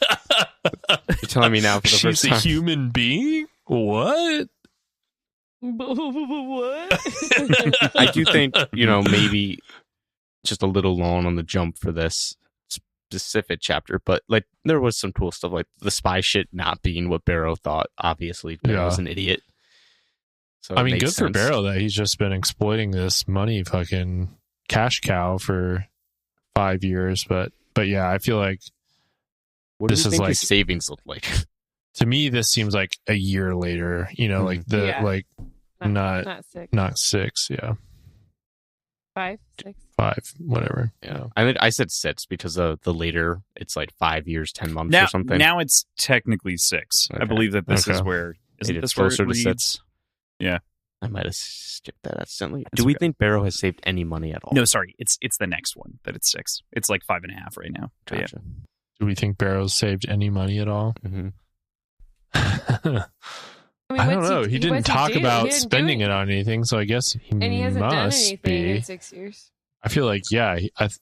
You're telling me now for the She's first a time. human being? What? What? I do think, maybe just a little long on the jump for this specific chapter, but like there was some cool stuff, like the spy shit not being what Barrow thought. Obviously, Barrow's an idiot. So I it mean, makes good for sense. Barrow that he's just been exploiting this money fucking cash cow for 5 years. But yeah, I feel like What do this you is think like- his savings look like? to me this seems like a year later. You know, like the Yeah. like Not- not 6. not 6, yeah, 5, 6. 5, whatever. Yeah, I said 6 because of the later. It's like 5 years, 10 months now, or something. now it's technically 6. I Okay. believe that this is Okay. where isn't Maybe this it's where closer it to reads? 6. I might have skipped that accidentally. That's Do we okay. think Barrow has saved any money at all? No, sorry, it's the next one that it's 6. It's like 5.5 right now. But yeah. Gotcha. Do we think Barrow's saved any money at all? hmm I don't what's know. He didn't what's talk do? He about didn't do spending it on anything, so I guess he And he hasn't done must anything be. in 6 years. I feel like, yeah,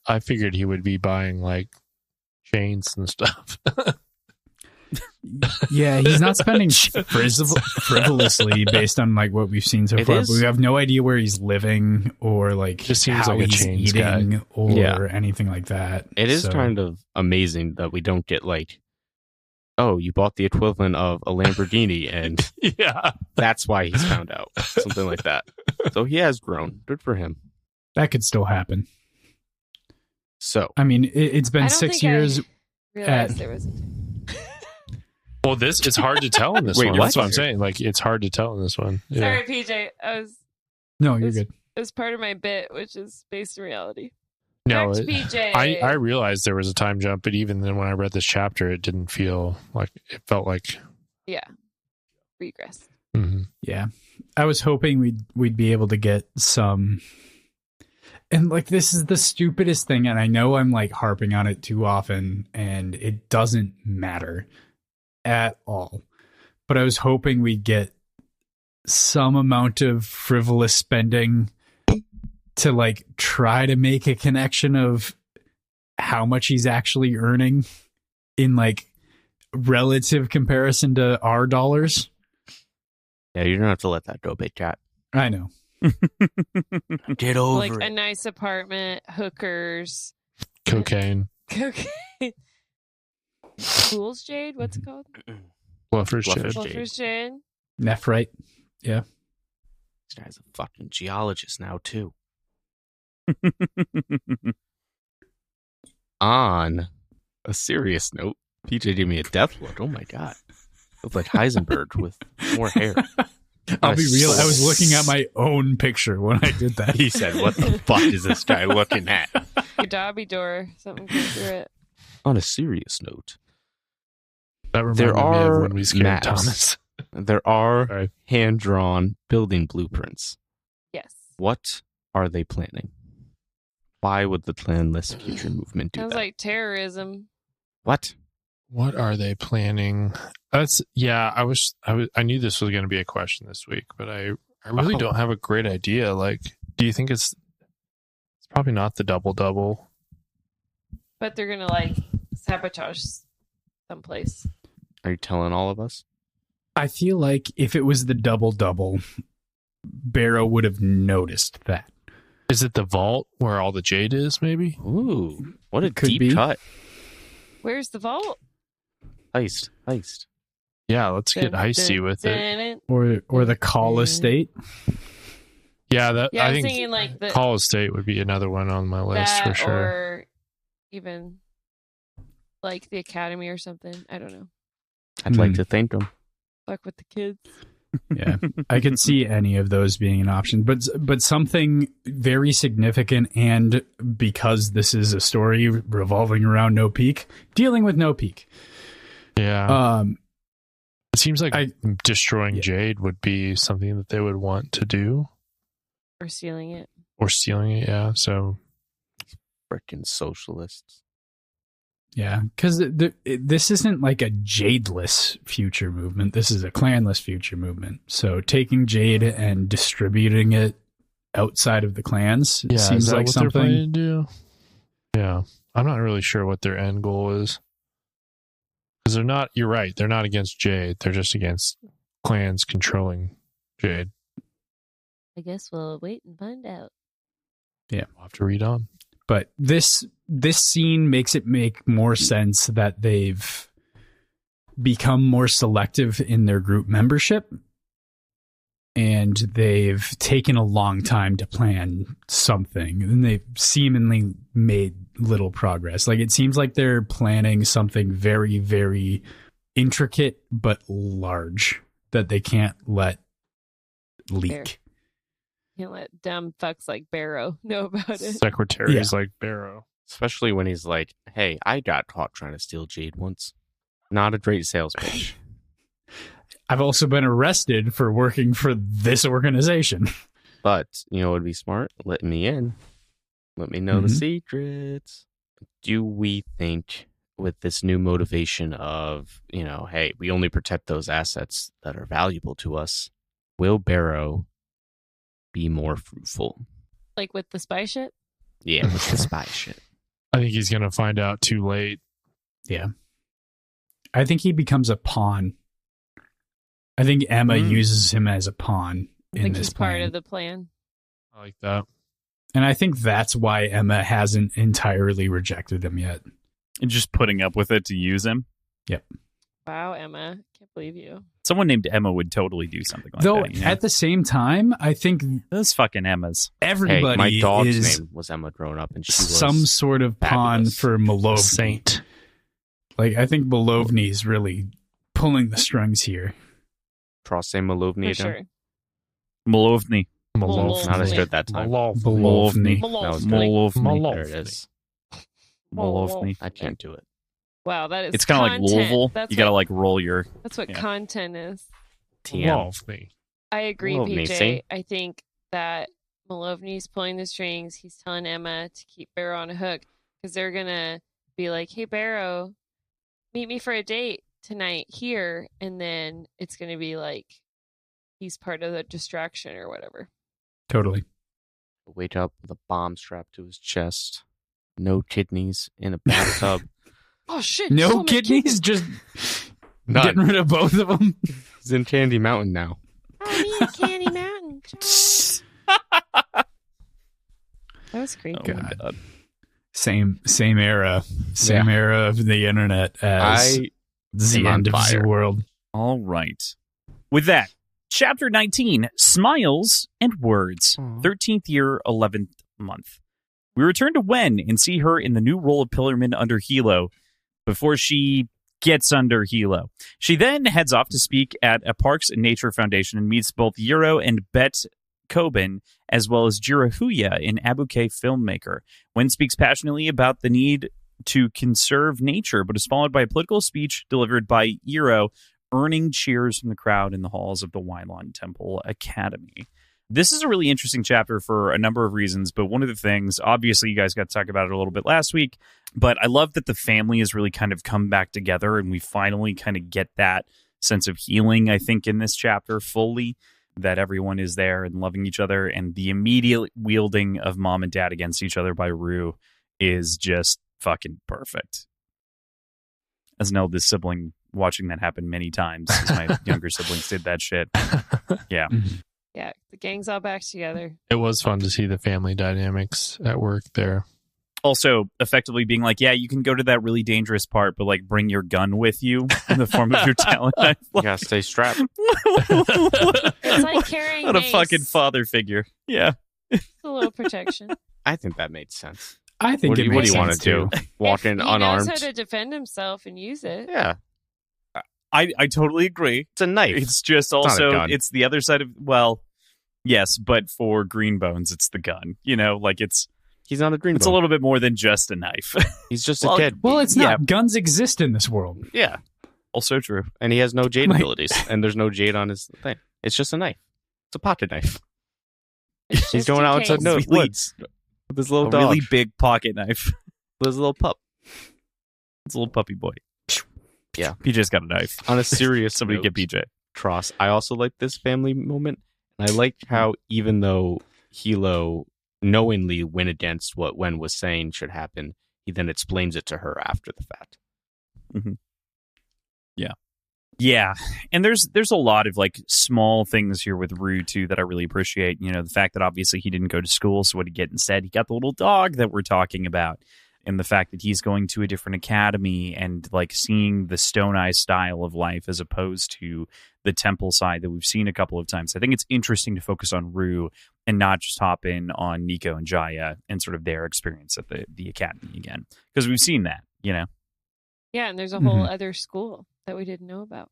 I figured he would be buying like chains and stuff. Yeah, he's not spending frivolously based on like what we've seen so It far. is- But we have no idea where he's living or like Just seems how like a he's chains eating or Yeah. anything like that. It is So- kind of amazing that we don't get like, oh, you bought the equivalent of a Lamborghini, and Yeah. that's why he's found out. Something like that. So he has grown. Good for him. that could still happen. So I mean, it's I been don't 6 think I years. realized there was a Well, it's hard to tell in this Wait, one. what? That's what I'm saying. Like, it's hard to tell in this one. Yeah. Sorry, PJ. No, you're It's- good. It was part of my bit, which is based in reality. No, Back to it- PJ. I realized there was a time jump, but even then when I read this chapter, it didn't feel like it felt like. regress. Mhm. Yeah, I was hoping we'd be able to get some. And like this is the stupidest thing, and I know I'm like harping on it too often, and it doesn't matter at all. But I was hoping we'd get some amount of frivolous spending to like try to make a connection of how much he's actually earning in like relative comparison to our dollars. yeah, you don't have to let that go, Big Cat. I know. Get over Like a nice apartment, hookers, Cocaine, cocaine. Schools, Jade? What's it called? Bluffers, Bluffers. shit. Jade. Wolfers, Jade. Nephrite. This guy's a fucking geologist now too. On a serious note, PJ gave me a death look. Oh my god. Looked like Heisenberg with more hair. I'll be real. I was saw- looking at my own picture when I did that. He said, "What the fuck is this guy looking at?" Your Dobby door. Something came through it. On a serious note, That reminded there me of are when we scared maps. Thomas. There are Sorry. hand-drawn building blueprints. Yes. What are they planning? Why would the planless future movement do Sounds that? like terrorism. What? What are they planning? I knew this was going to be a question this week, but I really Oh. don't have a great idea. Like, do you think it's probably not the double? But they're gonna like sabotage someplace. Are you telling all of us? I feel like if it was the double, Barrow would have noticed that. Is it the vault where all the jade is, maybe? Ooh, what a Could deep be. cut. Where's the vault? Heist. Yeah, let's get icy with it. Or the Call Estate. Yeah, Yeah, I I was think thinking like the Call Estate would be another one on my list that, for sure. or even like the academy or something. I don't know. I'd like to thank him. Fuck with the kids. Yeah, I can see any of those being an option, but something very significant, and because this is a story revolving around No Peak, dealing with No Peak. Yeah. It seems like destroying Yeah. Jade would be something that they would want to do. Or stealing it. Or stealing it, yeah. So Frickin' socialists. Yeah, because this isn't like a Jadeless future movement. This is a clanless future movement. So taking Jade and distributing it outside of the clans yeah, seems is that like what they're something. planning to do? Yeah. I'm not really sure what their end goal is. Because they're not, you're right, they're not against Jade. They're just against clans controlling Jade. I guess we'll wait and find out. Yeah, We'll have to read on. but this scene makes it make more sense that they've become more selective in their group membership, and they've taken a long time to plan something, and they've seemingly made little progress. Like, it seems like they're planning something very, very intricate but large that they can't let leak. Fair. Can't let dumb fucks like Barrow know about it. Secretaries like Barrow. Especially when he's like, hey, I got caught trying to steal Jade once. Not a great sales pitch. I've also been arrested for working for this organization. But, you know, it would be smart. Let me in. Let me know the Mhm. secrets. Do we think with this new motivation of, you know, hey, we only protect those assets that are valuable to us, will Barrow be more fruitful? Like with the spy shit? Yeah, with the spy shit. I think he's going to find out too late. Yeah. I think he becomes a pawn. I think Emma uses him as a pawn in Like this he's plan. part of the plan. I like that. And I think that's why Emma hasn't entirely rejected him yet. And just putting up with it to use him. Wow, Emma. Can't believe you. Someone named Emma would totally do something like Though, that. You know? at the same time, I think Those fucking Emmas. everybody Hey, my dog's is name was Emma growing up, and she was some sort of pawn fabulous. for Malovny. Saint. Like, I think Malovny is really pulling the strings here. Kross say Malovny For again. sure. Malovny. Malov- Not as good that time. Malovny. That was Malov- good. Malovny. There it is. Malovny. I can't do it. Wow, that is It's kind of like content. Louisville. That's You got to what, like roll your. that's what yeah. content is. TM. Love me. I agree, Malovny, PJ. see? I think that Malovny's pulling the strings. He's telling Emma to keep Barrow on a hook because they're going to be like, hey, Barrow, meet me for a date tonight here. And then it's going to be like he's part of the distraction or whatever. Totally. Wake up with a bomb strapped to his chest. No kidneys in a bathtub. Oh, shit. No so many kidneys? Just None. getting rid of both of them? He's in Candy Mountain now. I need Candy Mountain. That was creepy. Oh my God. God. Same era. Same era of the internet as I the am on end of fire. the world. All right. With that, Chapter 19, Smiles and Words, Aw. 13th year, 11th month. We return to Wen and see her in the new role of Pillarman under Hilo before she gets under Hilo. She then heads off to speak at a Parks and Nature Foundation and meets both Yuro and Bet Kobin, as well as Jirahuya, an Abuke filmmaker. Wen speaks passionately about the need to conserve nature, but is followed by a political speech delivered by Yuro, earning cheers from the crowd in the halls of the Wylon Temple Academy. This is a really interesting chapter for a number of reasons, but one of the things, obviously you guys got to talk about it a little bit last week, but I love that the family has really kind of come back together and we finally kind of get that sense of healing, I think, in this chapter fully, that everyone is there and loving each other, and the immediate wielding of mom and dad against each other by Rue is just fucking perfect. As an eldest sibling, watching that happen many times, as my younger siblings did that shit. Yeah. Yeah, the gang's all back together. It was fun to see the family dynamics at work there. Also, effectively being like, yeah, you can go to that really dangerous part, but like bring your gun with you in the form of your talent knife. You gotta stay strapped. It's like carrying What a mace. fucking father figure. Yeah. It's a little protection. I think that made sense. I think What do it you, what makes do you want sense to do? too. Walk If in he unarmed? knows how to defend himself and use it. Yeah, I totally agree. it's a knife. It's just not a also, gun. it's the other side of, well, yes, but for Green Bones, it's the gun. You know, like it's He's not a green. a little bit more than just a knife. He's just Well, a kid. Well, it's Yeah. not. Guns exist in this world. Yeah, Also true. and he has no jade Like- abilities, and there's no jade on his thing. It's just a knife. It's a pocket knife. It's He's just going in out into case. no Really- woods with his little A dog, really big pocket knife. with his little pup. It's a little puppy boy. Yeah. PJ's got a knife. On a serious Somebody note, get PJ. Kross. I also like this family moment, and I liked how even though Hilo knowingly went against what Wen was saying should happen, he then explains it to her after the fact. Yeah, and there's a lot of like small things here with Rue too that I really appreciate. You know, the fact that obviously he didn't go to school, so what did he get instead? He got the little dog that we're talking about, and the fact that he's going to a different academy and like seeing the Stone Eye style of life as opposed to the temple side that we've seen a couple of times. I think it's interesting to focus on Rue and not just hop in on Nico and Jaya and sort of their experience at the academy again, because we've seen that. You know, Yeah, and there's a whole Mhm. other school that we didn't know about.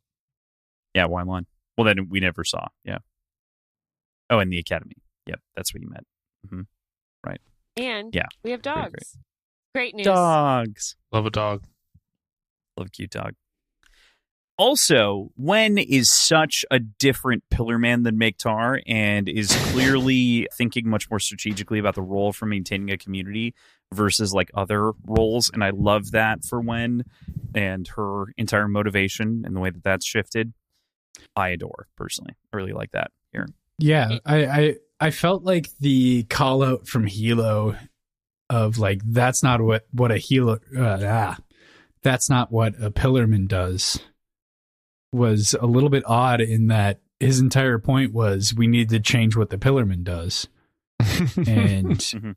yeah, Wylon. Well, then we never saw. Yeah. Oh, in the academy. Yep, that's what you meant. And Yeah, we have very dogs. Great news. Dogs. Love a dog. Love a cute dog. Also, Wen is such a different pillar man than Mektar and is clearly thinking much more strategically about the role for maintaining a community versus like other roles. And I love that for Wen and her entire motivation and the way that that's shifted. I adore, personally. I really like that here. Yeah, I felt like the call out from Hilo of like that's not what a Hilo that's not what a pillarman does was a little bit odd in that his entire point was we need to change what the pillarman does. And Mhm.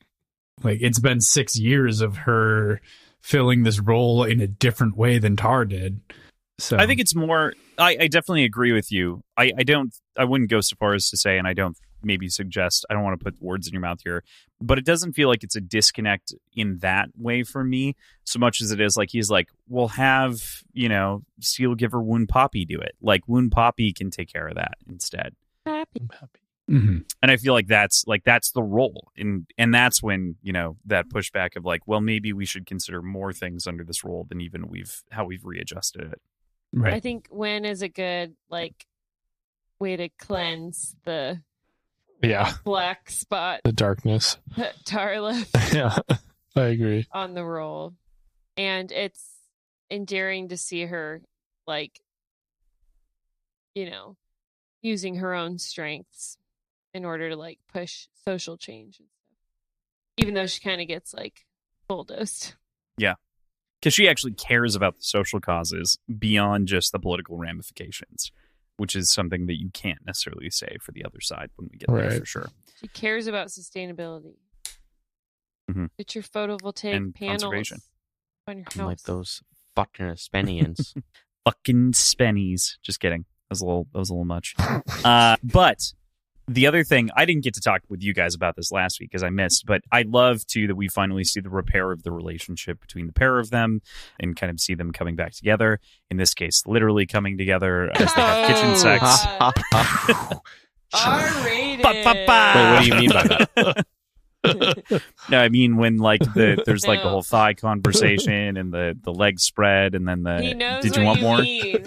like it's been 6 years of her filling this role in a different way than Tar did. So I think it's more. I definitely agree with you. I wouldn't go so far as to say, and I don't maybe suggest. I don't want to put words in your mouth here, but it doesn't feel like it's a disconnect in that way for me, so much as it is like he's like, we'll have Steel Giver Wound Poppy do it. Like Wound Poppy can take care of that instead. Happy. I'm happy. Mhm. And I feel like that's the role, and that's when that pushback of like, well, maybe we should consider more things under this role than even how we've readjusted it. Right. I think Wen is a good way to cleanse the Yeah, black spot the darkness. that Tar left Yeah, I agree. on the roll. And it's endearing to see her using her own strengths in order to push social change and stuff. Even though she kind of gets bulldozed. Because she actually cares about the social causes beyond just the political ramifications, which is something that you can't necessarily say for the other side when we get there Right. for sure. She cares about sustainability. Mhm. Get your photovoltaic And panels conservation. on your house. Unlike those fucking Espenians. Fucking spennies. Just kidding. That was a little much. But the other thing, I didn't get to talk with you guys about this last week because I missed, but I love too that we finally see the repair of the relationship between the pair of them and kind of see them coming back together. In this case, literally coming together as they have kitchen sex. R-rated. Wait, what do you mean by that? No, I mean when there's the No. whole thigh conversation and the legs spread and then He the knows did you what want more? mean.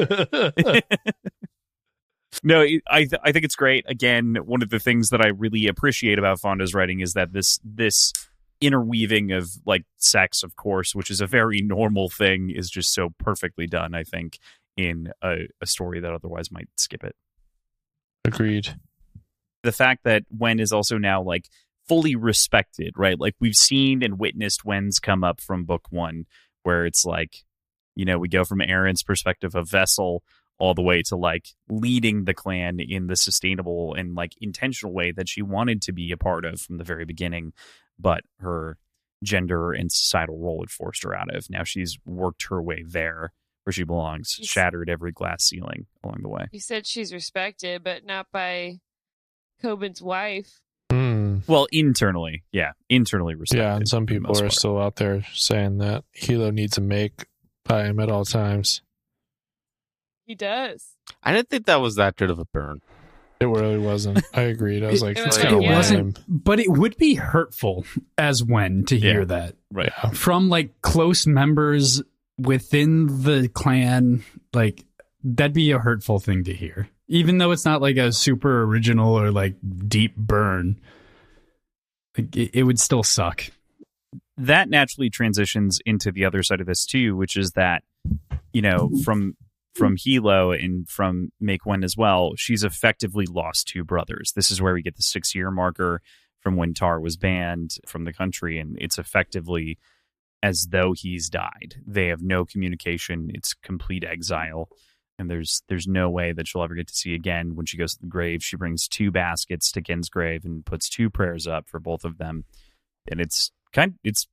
No, I think it's great. Again, one of the things that I really appreciate about Fonda's writing is that this interweaving of sex, of course, which is a very normal thing, is just so perfectly done, I think, in a story that otherwise might skip it. Agreed. The fact that Wen is also now fully respected, right? We've seen and witnessed Wen's come up from book one, where it's we go from Aaron's perspective of Vessel all the way to like leading the clan in the sustainable and like intentional way that she wanted to be a part of from the very beginning, but her gender and societal role had forced her out of. Now she's worked her way there where she belongs, shattered every glass ceiling along the way. You said she's respected, but not by Coben's wife. Well, internally, internally respected. Yeah, and some people are still out there saying that Hilo needs a make by him at all times. He does. I didn't think that was that good of a burn. It really wasn't. I agreed. I was like, It kind of wasn't, but it would be hurtful as when to hear that. Right. From like close members within the clan, like that'd be a hurtful thing to hear. Even though it's not like a super original or like deep burn, like, it would still suck. That naturally transitions into the other side of this too, which is that, you know, from Hilo and from Make One as well, she's effectively lost 2 brothers. This is where we get the 6-year marker from when Tar was banned from the country, and it's effectively as though he's died. They have no communication. It's complete exile, and there's no way that she'll ever get to see again. When she goes to the grave, she brings 2 baskets to Gen's grave and puts 2 prayers up for both of them, and it's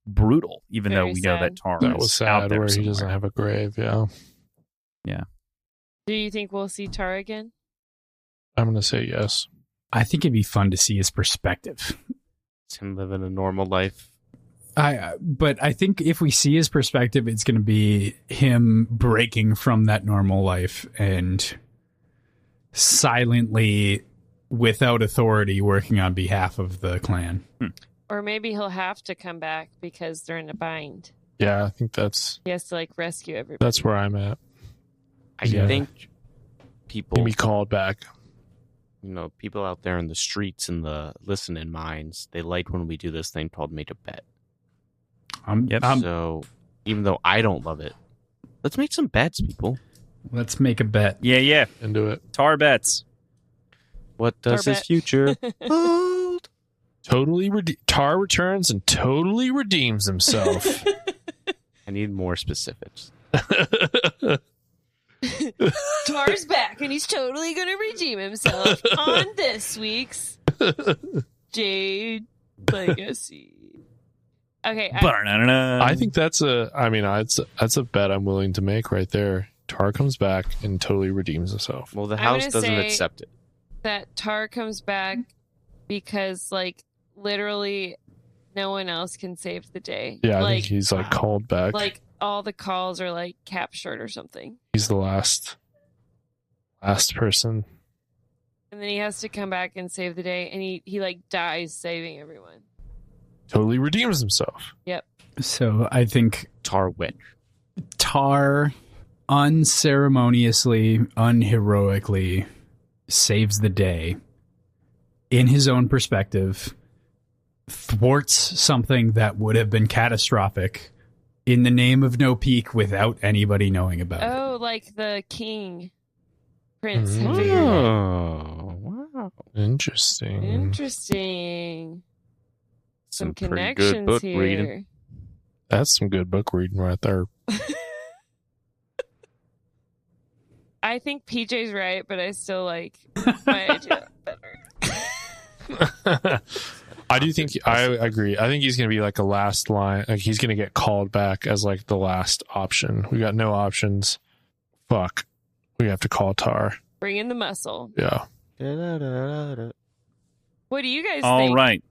brutal, even Very though we know sad. that Tar that is was sad out there where somewhere. he doesn't have a grave. Yeah. Do you think we'll see Tar again? I'm going to say yes. I think it'd be fun to see his perspective. It's him living a normal life. But I think if we see his perspective, it's going to be him breaking from that normal life and silently, without authority, working on behalf of the clan. Or maybe he'll have to come back because they're in a bind. Yeah, I think that's He has to like rescue everybody. where I'm at. I Yeah. think people, Can be called back. you know, people out there in the streets and the listening minds, they like when we do this thing called Make a Bet. Yep. So even though I don't love it, let's make some bets, people. Let's make a bet. Yeah. Into it. Tar bets. What does Tar his bet. future hold? Tar returns and totally redeems himself. I need more specifics. Tar's back and he's totally going to redeem himself on this week's Jade Legacy. Okay. I think that's a bet I'm willing to make right there. Tar comes back and totally redeems himself. Well, the I'm house gonna doesn't say- accept it. that Tar comes back because, like, literally no one else can save the day. Yeah, I like, think he's like called back. like all the calls are like captured or something. He's the last person. And then he has to come back and save the day, and he like dies saving everyone. Totally redeems himself. Yep. So I think Tar witch. Tar unceremoniously, unheroically saves the day in his own perspective, thwarts something that would have been catastrophic in the name of No Peak without anybody knowing about it. Oh, like the king prince had Mhm. figured it out. Oh, wow. Interesting. Interesting. Some pretty good connections book here. reading. That's some good book reading right there. I think PJ's right, but I still like my idea better. I do think I agree. I think he's going to be like a last line. Like he's going to get called back as like the last option. We got no options. Fuck. We have to call Tar. Bring in the muscle. Yeah. What do you guys All think? right.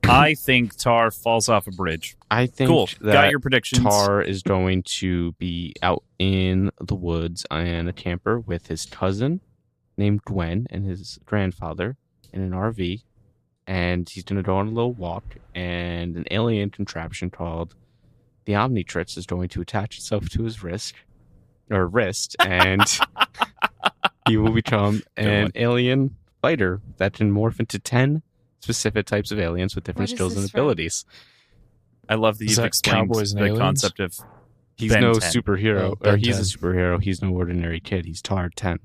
I think Tar falls off a bridge. I think Cool. that Got your predictions. Tar is going to be out in the woods in a camper with his cousin named Gwen and his grandfather in an RV. And he's going to go on a little walk, and an alien contraption called the Omnitrix is going to attach itself to his wrist, and he will become an alien fighter that can morph into 10 specific types of aliens with different What is skills and this from? abilities. I love that Is you've that explained Cowboys and the Aliens? concept of He's Ben no 10. superhero, Oh, or Ben he's 10. a superhero. He's no ordinary kid. He's Tar 10.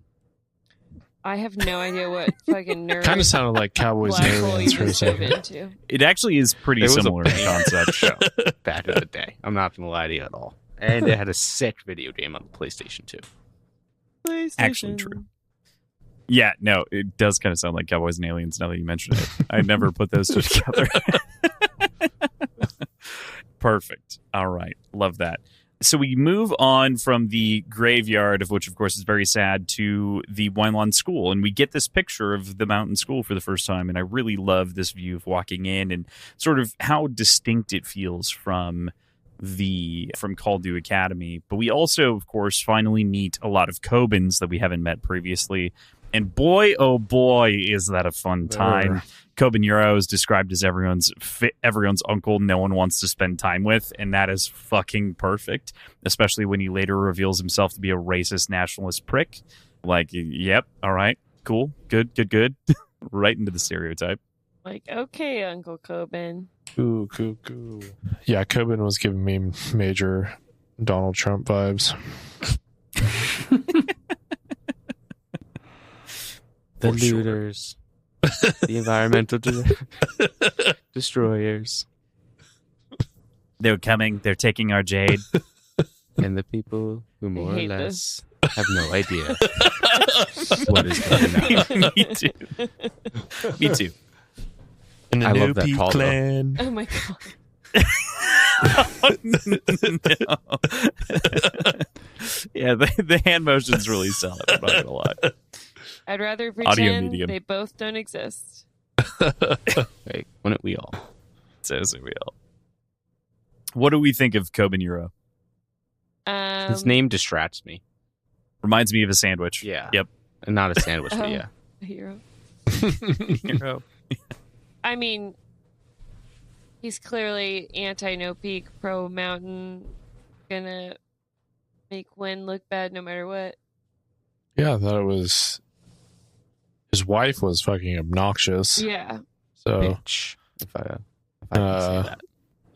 I have no idea what fucking nerd Kind of sounded like Cowboys black and hole Aliens you for a just dove second. into. It actually is pretty It was a similar in bad concept. show back in the day. I'm not going to lie to you at all. And it had a sick video game on the PlayStation 2. PlayStation. Actually true. Yeah, no, it does kind of sound like Cowboys and Aliens now that you mention it. I never put those two together. Perfect. All right. Love that. So we move on from the graveyard, of which, of course, is very sad, to the Wineland School. And we get this picture of the mountain school for the first time. And I really love this view of walking in and sort of how distinct it feels from Kaldu Academy. But we also, of course, finally meet a lot of Kobans that we haven't met previously. And boy, oh boy, is that a fun time. Koban Euro is described as everyone's uncle no one wants to spend time with, and that is fucking perfect, especially when he later reveals himself to be a racist nationalist prick. Like, yep, all right, cool, good. Right into the stereotype. Like, okay, Uncle Koban. Cool. Yeah, Koban was giving me major Donald Trump vibes. The looters. The environmental destroyers. They're coming. They're taking our jade. And the people who more or hate less have no idea what is going on. Me too. Me too. And the I love No that Peak call, Clan. Oh my god. Yeah, the hand motions really sell it. I'm not gonna lie. I'd rather Audio pretend medium. they both don't exist. Hey, wouldn't we all? Says we all. What do we think of Koban Euro? His name distracts me. Reminds me of a sandwich. Yeah. Yep. And not a sandwich, Oh. but yeah. A hero. Euro. I mean, he's clearly anti-No Peak, pro-mountain, gonna make Wynn look bad no matter what. Yeah, I thought it was. His wife was fucking obnoxious. Yeah. So, Bitch. If I can say that.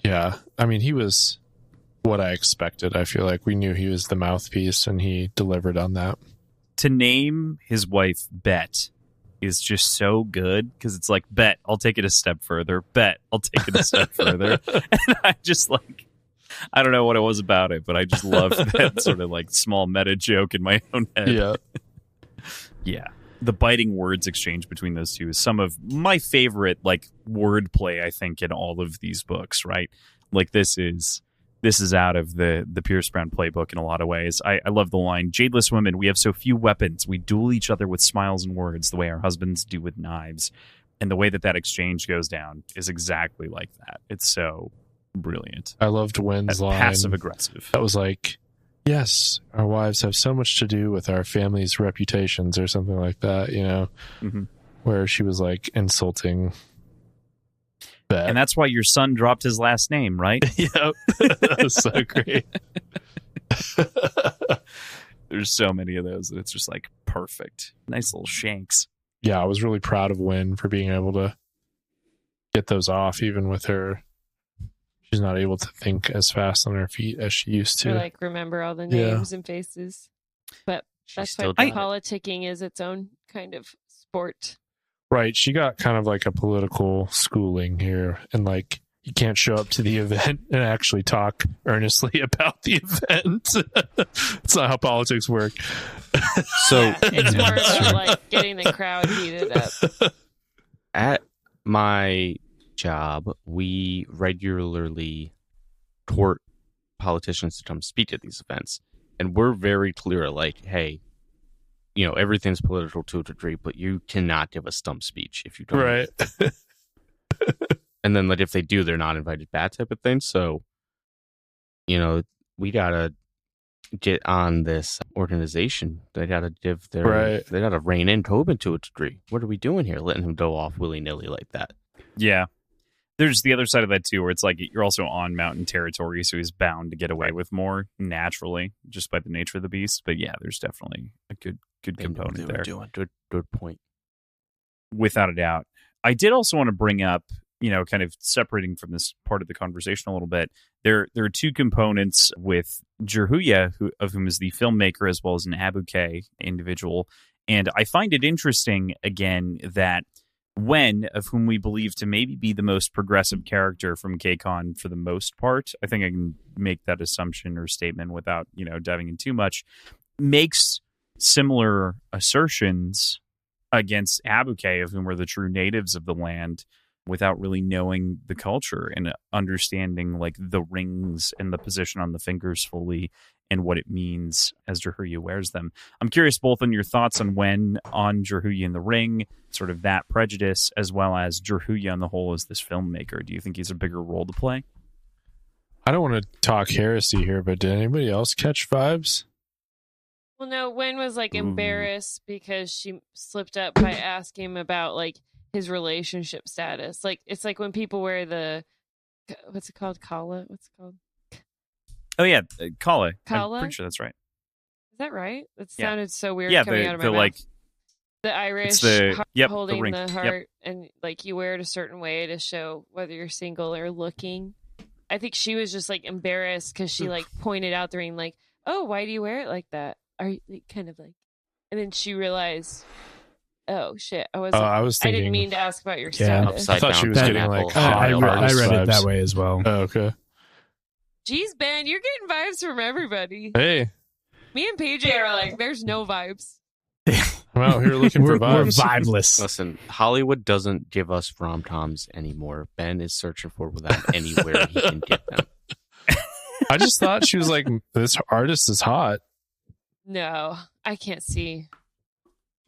yeah. I mean, he was what I expected. I feel like we knew he was the mouthpiece and he delivered on that. To name his wife Bet is just so good because it's like, Bet, I'll take it a step further. Bet, I'll take it a step further. And I just like, I don't know what it was about it, but I just love that sort of like small meta joke in my own head. Yeah. Yeah. The biting words exchange between those two is some of my favorite like wordplay, I think, in all of these books, right? Like this is out of the Pierce Brown playbook in a lot of ways. I love the line, Jadeless women, we have so few weapons. We duel each other with smiles and words the way our husbands do with knives. And the way that exchange goes down is exactly like that. It's so brilliant. I loved Wynn's line. Passive aggressive. That was like, yes, our wives have so much to do with our family's reputations or something like that, you know, where she was like insulting Bet. And that's why your son dropped his last name, right? Yep. That was so great. There's so many of those that it's just like perfect. Nice little shanks. Yeah, I was really proud of Wynn for being able to get those off, even with her. She's not able to think as fast on her feet as she used to. Or like remember all the names and faces. But that's why politicking is its own kind of sport. Right. She got kind of like a political schooling here. And like, you can't show up to the event and actually talk earnestly about the event. It's not how politics work. So Yeah, it's more about like getting the crowd heated up. at my job, we regularly court politicians to come speak at these events. And we're very clear, like, hey, you know, everything's political to a degree, but you cannot give a stump speech if you don't. Right. And then, like, if they do, they're not invited back type of thing. So, you know, we got to get on this organization. They got to give their, they got to rein in Tobin to a degree. What are we doing here? Letting him go off willy-nilly like that. Yeah. There's the other side of that too, where it's like you're also on mountain territory, so he's bound to get away with more naturally, just by the nature of the beast. But yeah, there's definitely a good component there. Good point. Without a doubt. I did also want to bring up, you know, kind of separating from this part of the conversation a little bit. There are two components with Jerhuya, of whom is the filmmaker as well as an Abuke individual, and I find it interesting again that Wen, of whom we believe to maybe be the most progressive character from KCON for the most part, I think I can make that assumption or statement without, you know, diving in too much, makes similar assertions against Abuke, of whom were the true natives of the land, without really knowing the culture and understanding like the rings and the position on the fingers fully and what it means as Jerhuya wears them. I'm curious both on your thoughts on Jerhuya in the ring, sort of that prejudice, as well as Jerhuya on the whole as this filmmaker. Do you think he's a bigger role to play? I don't want to talk heresy here, but did anybody else catch vibes? Well, no, Wen was like embarrassed because she slipped up by asking him about like his relationship status. Like it's like when people wear the what's it called? Kala? What's it called? Oh yeah, Kala. Kala? I'm pretty sure that's right. Is that right? That Yeah. sounded so weird Yeah, coming out of my the mouth. like The Irish the holding ring. the Yep. heart, and like you wear it a certain way to show whether you're single or looking. I think she was just like embarrassed because she like pointed out the ring, like, "Oh, why do you wear it like that? Are you kind of like?" And then she realized, "Oh shit, I was thinking, I didn't mean to ask about your Yeah. status." I thought she was Upside getting down like apple. I artist read it vibes. that way as well. Oh, okay. Jeez, Ben, you're getting vibes from everybody. Hey, Me and PJ are like, there's no vibes. I'm out here looking for We're vibes. vibeless. Listen, Hollywood doesn't give us rom-coms anymore. Ben is searching for them anywhere he can get them. I just thought she was like, this artist is hot. No, I can't see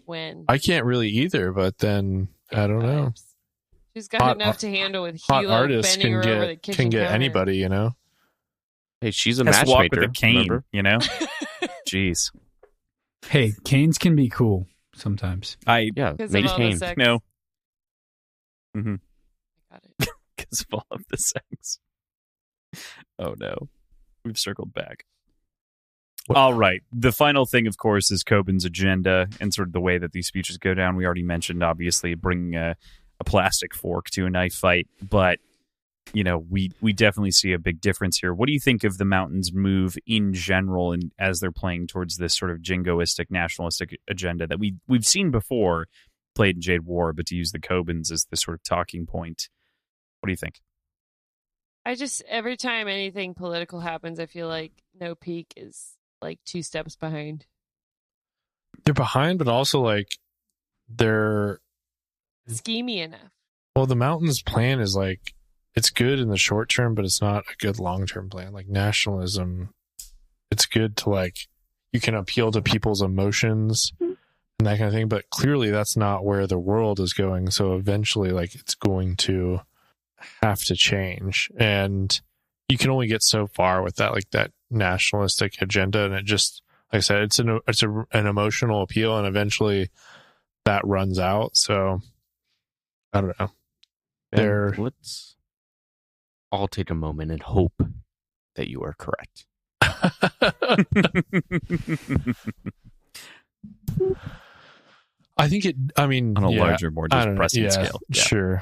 when. I can't really either, but then I don't know. She's got Hot- enough to handle with Hot Hilo artists bending can her over the get kitchen can get counter. anybody, you know. Hey, she's a has to walk with matchmaker. a cane, Remember? you know? Jeez. Hey, canes can be cool sometimes. Yeah, Because make of a all the cane. sex. No. Mm-hmm. Got it. Because of all of the sex. Oh no. We've circled back. All right. The final thing, of course, is Coben's agenda and sort of the way that these speeches go down. We already mentioned, obviously, bringing a plastic fork to a knife fight, but you know, we definitely see a big difference here. What do you think of the Mountains' move in general, and as they're playing towards this sort of jingoistic, nationalistic agenda that we've seen before, played in Jade War, but to use the Cobans as the sort of talking point? What do you think? I just, every time anything political happens, I feel like No Peak is like 2 steps behind. They're behind, but also like they're Schemy enough. well. The Mountains' plan is like it's good in the short term, but it's not a good long term plan. Like nationalism, it's good to like you can appeal to people's emotions and that kind of thing, but clearly that's not where the world is going. So eventually, like it's going to have to change, and you can only get so far with that, like that nationalistic agenda, and it just, like I said, it's an emotional appeal, and eventually that runs out. So I don't know. Ben, let's all take a moment and hope that you are correct. I think it. I mean, On a yeah, larger, more I don't know. depressing Yeah, scale. Yeah. Sure.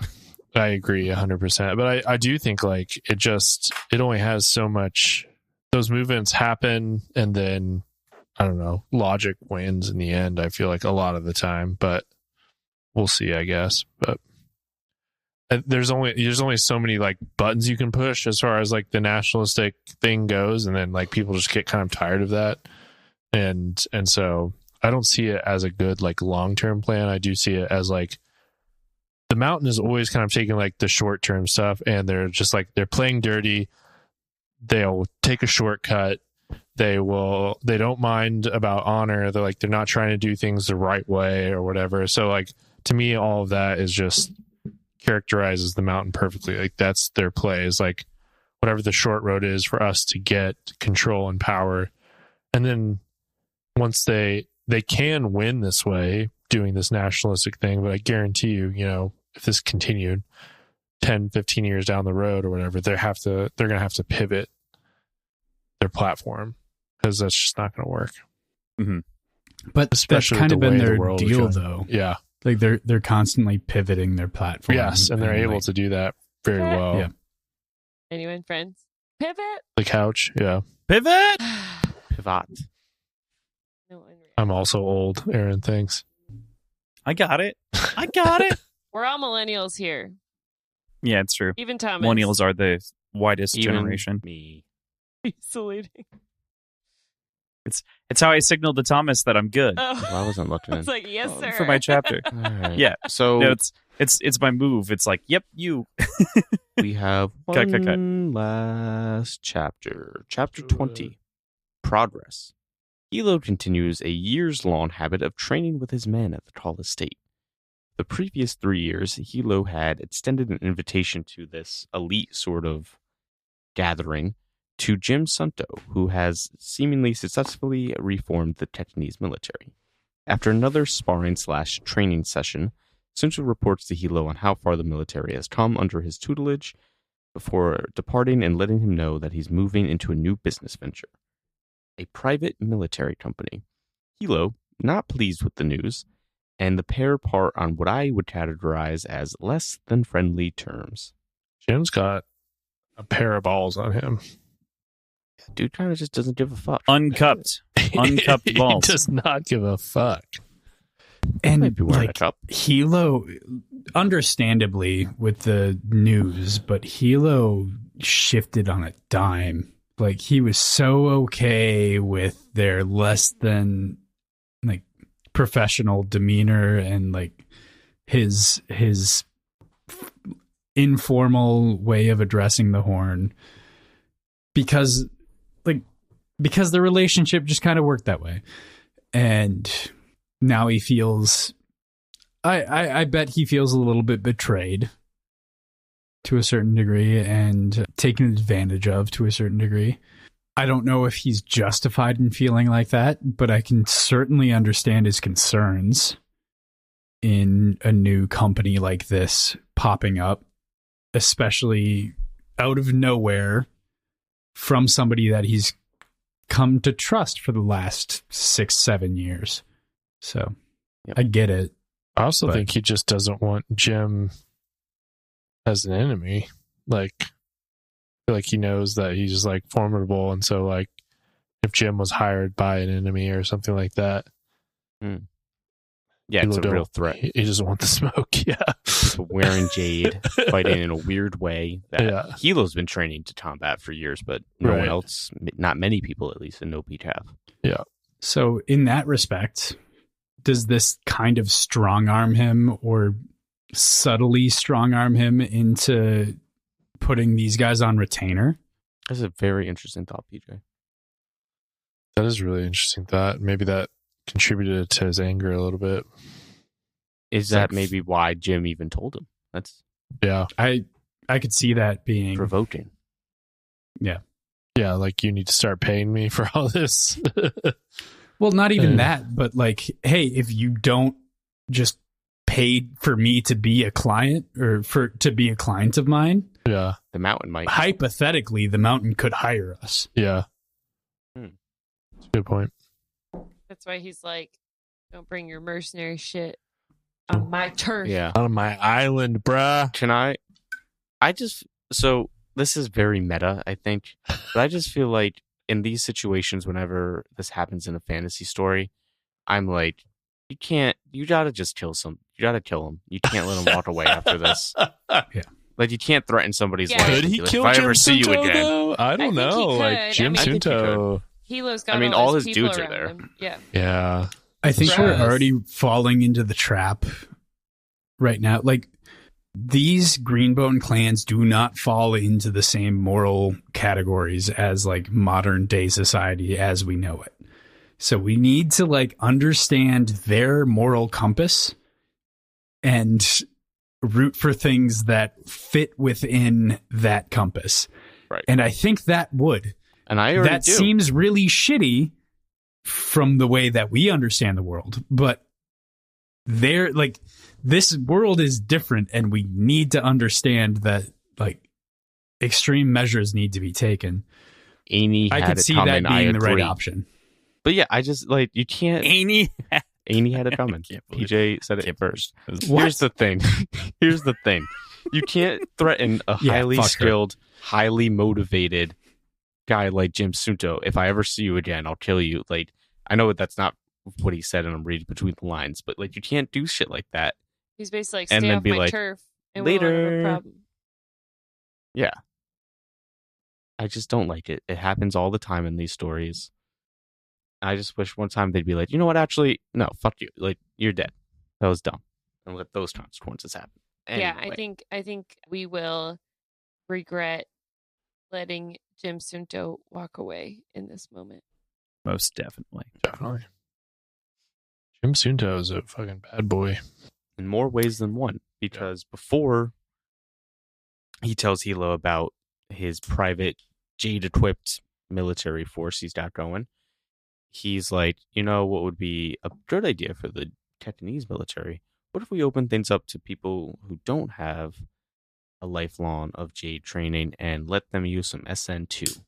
I agree 100%. But I do think like it only has so much. Those movements happen, and then I don't know, logic wins in the end. I feel like a lot of the time, but we'll see, I guess. But there's only so many like buttons you can push as far as like the nationalistic thing goes, and then like people just get kind of tired of that, and so I don't see it as a good like long-term plan. I do see it as like the Mountain is always kind of taking like the short-term stuff, and they're just like they're playing dirty. They'll take a shortcut. They don't mind about honor. They're not trying to do things the right way or whatever. So like to me, all of that is just characterizes the Mountain perfectly. Like that's their play, is like whatever the short road is for us to get control and power. And then once they can win this way, doing this nationalistic thing, but I guarantee you, if this continued 10, 15 years down the road or whatever, they're going to have to pivot their platform, because that's just not going to work. Mm-hmm. But Especially that's kind with of the been way the their world is deal, going. though. Yeah. Like they're constantly pivoting their platform. Yes, and they're able to do that very well. Yeah. Anyone, friends? Pivot. The couch, yeah. Pivot! Pivot. No one. I'm also old, Aaron, thanks. I got it. I got it. We're all millennials here. Yeah, it's true. Even Thomas. Millennials are the widest Even generation. me. Isolating. It's how I signaled to Thomas that I'm good Oh. Well, I wasn't looking. It's like, yes, sir. for my chapter. All right. Yeah. So No, it's my move. It's like, yep, you. we have Cut, one cut, cut. last chapter. Chapter 20. Progress. Hilo continues a years-long habit of training with his men at the Tall Estate. The previous 3 years, Hilo had extended an invitation to this elite sort of gathering to Jim Sunto, who has seemingly successfully reformed the Technese military. After another sparring/training session, Sunto reports to Hilo on how far the military has come under his tutelage before departing and letting him know that he's moving into a new business venture, a private military company. Hilo, not pleased with the news, and the pair part on what I would categorize as less than friendly terms. Jim's got a pair of balls on him. Dude kind of just doesn't give a fuck. Uncupped balls. He does not give a fuck. And Might be wearing a like cup. Hilo, understandably with the news, but Hilo shifted on a dime. Like he was so okay with their less than like professional demeanor and like his informal way of addressing the horn because the relationship just kind of worked that way. And now he feels I bet he feels a little bit betrayed to a certain degree and taken advantage of to a certain degree. I don't know if he's justified in feeling like that, but I can certainly understand his concerns in a new company like this popping up, especially out of nowhere from somebody that he's come to trust for the last 6-7 years. So Yep. I get it. I also But- think he just doesn't want Jim as an enemy. Like, I feel like he knows that he's like formidable, and so like if Jim was hired by an enemy or something like that, Yeah, it's a people real don't- threat. He doesn't want the smoke. Yeah, So wearing Jade, fighting in a weird way that Yeah. Hilo's been training to combat for years, but no Right. one else, not many people at least in No Peak have. So in that respect, does this kind of strong arm him or subtly strong arm him into putting these guys on retainer? That's a very interesting thought, PJ. that is a really interesting thought. Maybe that contributed to his anger a little bit. Is It's that like- maybe why Jim even told him? That's Yeah, I could see that being provoking. yeah. Like you need to start paying me for all this. well, not even Uh. that, but like, hey, if you don't just pay for me to be a client or to be a client of mine, Yeah, The mountain might. hypothetically, the mountain could hire us. yeah. Hmm. That's a good point. That's why he's like, don't bring your mercenary shit on my turf. Yeah. On my island, bruh. Can I just, so this is very meta, I think, but I just feel like in these situations, whenever this happens in a fantasy story, I'm like, you gotta just kill you gotta kill him. You can't let him walk away after this. Like, you can't threaten somebody's Yeah. life. Could and he be like, kill if I Jim ever see you Sunto, again. though? I don't think he know. could. Like Jim I mean- I think he Sunto. Hilo's got I mean, all his people dudes are around there. him. Yeah. Yeah. I think Gross. we're already falling into the trap right now. Like, these Greenbone clans do not fall into the same moral categories as like modern day society as we know it. So we need to like understand their moral compass and root for things that fit within that compass. Right. And I think that would. And I already That do. seems really shitty from the way that we understand the world, but they're like, this world is different and we need to understand that like extreme measures need to be taken. Amy I had could it see coming. that I being the right agree. option. But yeah, I just like, you can't. Amy. Amy had it coming. Can't believe PJ said it first. What? Here's the thing. Here's the thing. You can't threaten a Yeah, highly fuck her. skilled, highly motivated guy like Jim Sunto. If I ever see you again, I'll kill you. Like, I know that's not what he said, and I'm reading between the lines, but like, you can't do shit like that. He's basically like, And stay then off be my like, turf and we won't have later. a problem. Yeah. I just don't like it. It happens all the time in these stories. I just wish one time they'd be like, you know what? Actually, no, fuck you. Like, you're dead. That was dumb. And let those consequences happen. Yeah, Anyway. I think we will regret letting Jim Sunto walk away in this moment. Most definitely. Definitely. Jim Sunto is a fucking bad boy. In more ways than one. Because before he tells Hilo about his private Jade-equipped military force he's got going, he's like, you know what would be a good idea for the Tetanese military? What if we open things up to people who don't have a lifelong of Jade training and let them use some SN2?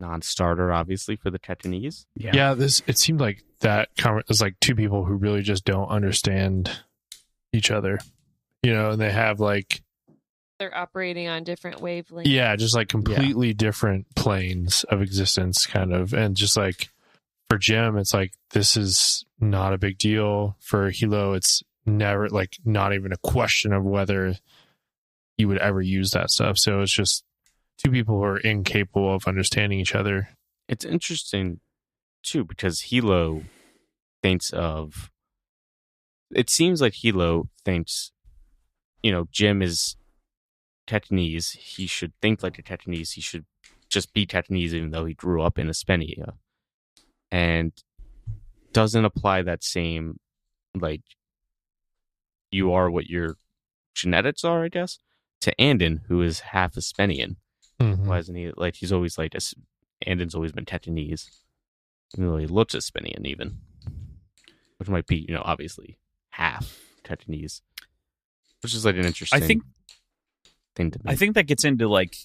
Non-starter, obviously, for the Tetanese. Yeah, it seemed like that was like two people who really just don't understand each other. You know, and they have like... They're operating on different wavelengths. Yeah, just like completely different planes of existence, kind of. And just like for Jim, it's like, this is not a big deal. For Hilo, it's never like not even a question of whether he would ever use that stuff. So it's just two people who are incapable of understanding each other. It's interesting, too, because Hilo thinks of... It seems like Hilo thinks, you know, Jim is Tetanese. He should think like a Tetanese. He should just be Tetanese, even though he grew up in Aspenia. And doesn't apply that same, like, you are what your genetics are, I guess, to Anden, who is half Aspenian. Mm-hmm. Why isn't he, like, he's always like, Anden's always been Tetanese. Even though he looks Aspenian, even. Which might be, you know, obviously half Tetanese. Which is like an interesting thing to me. I think that gets into like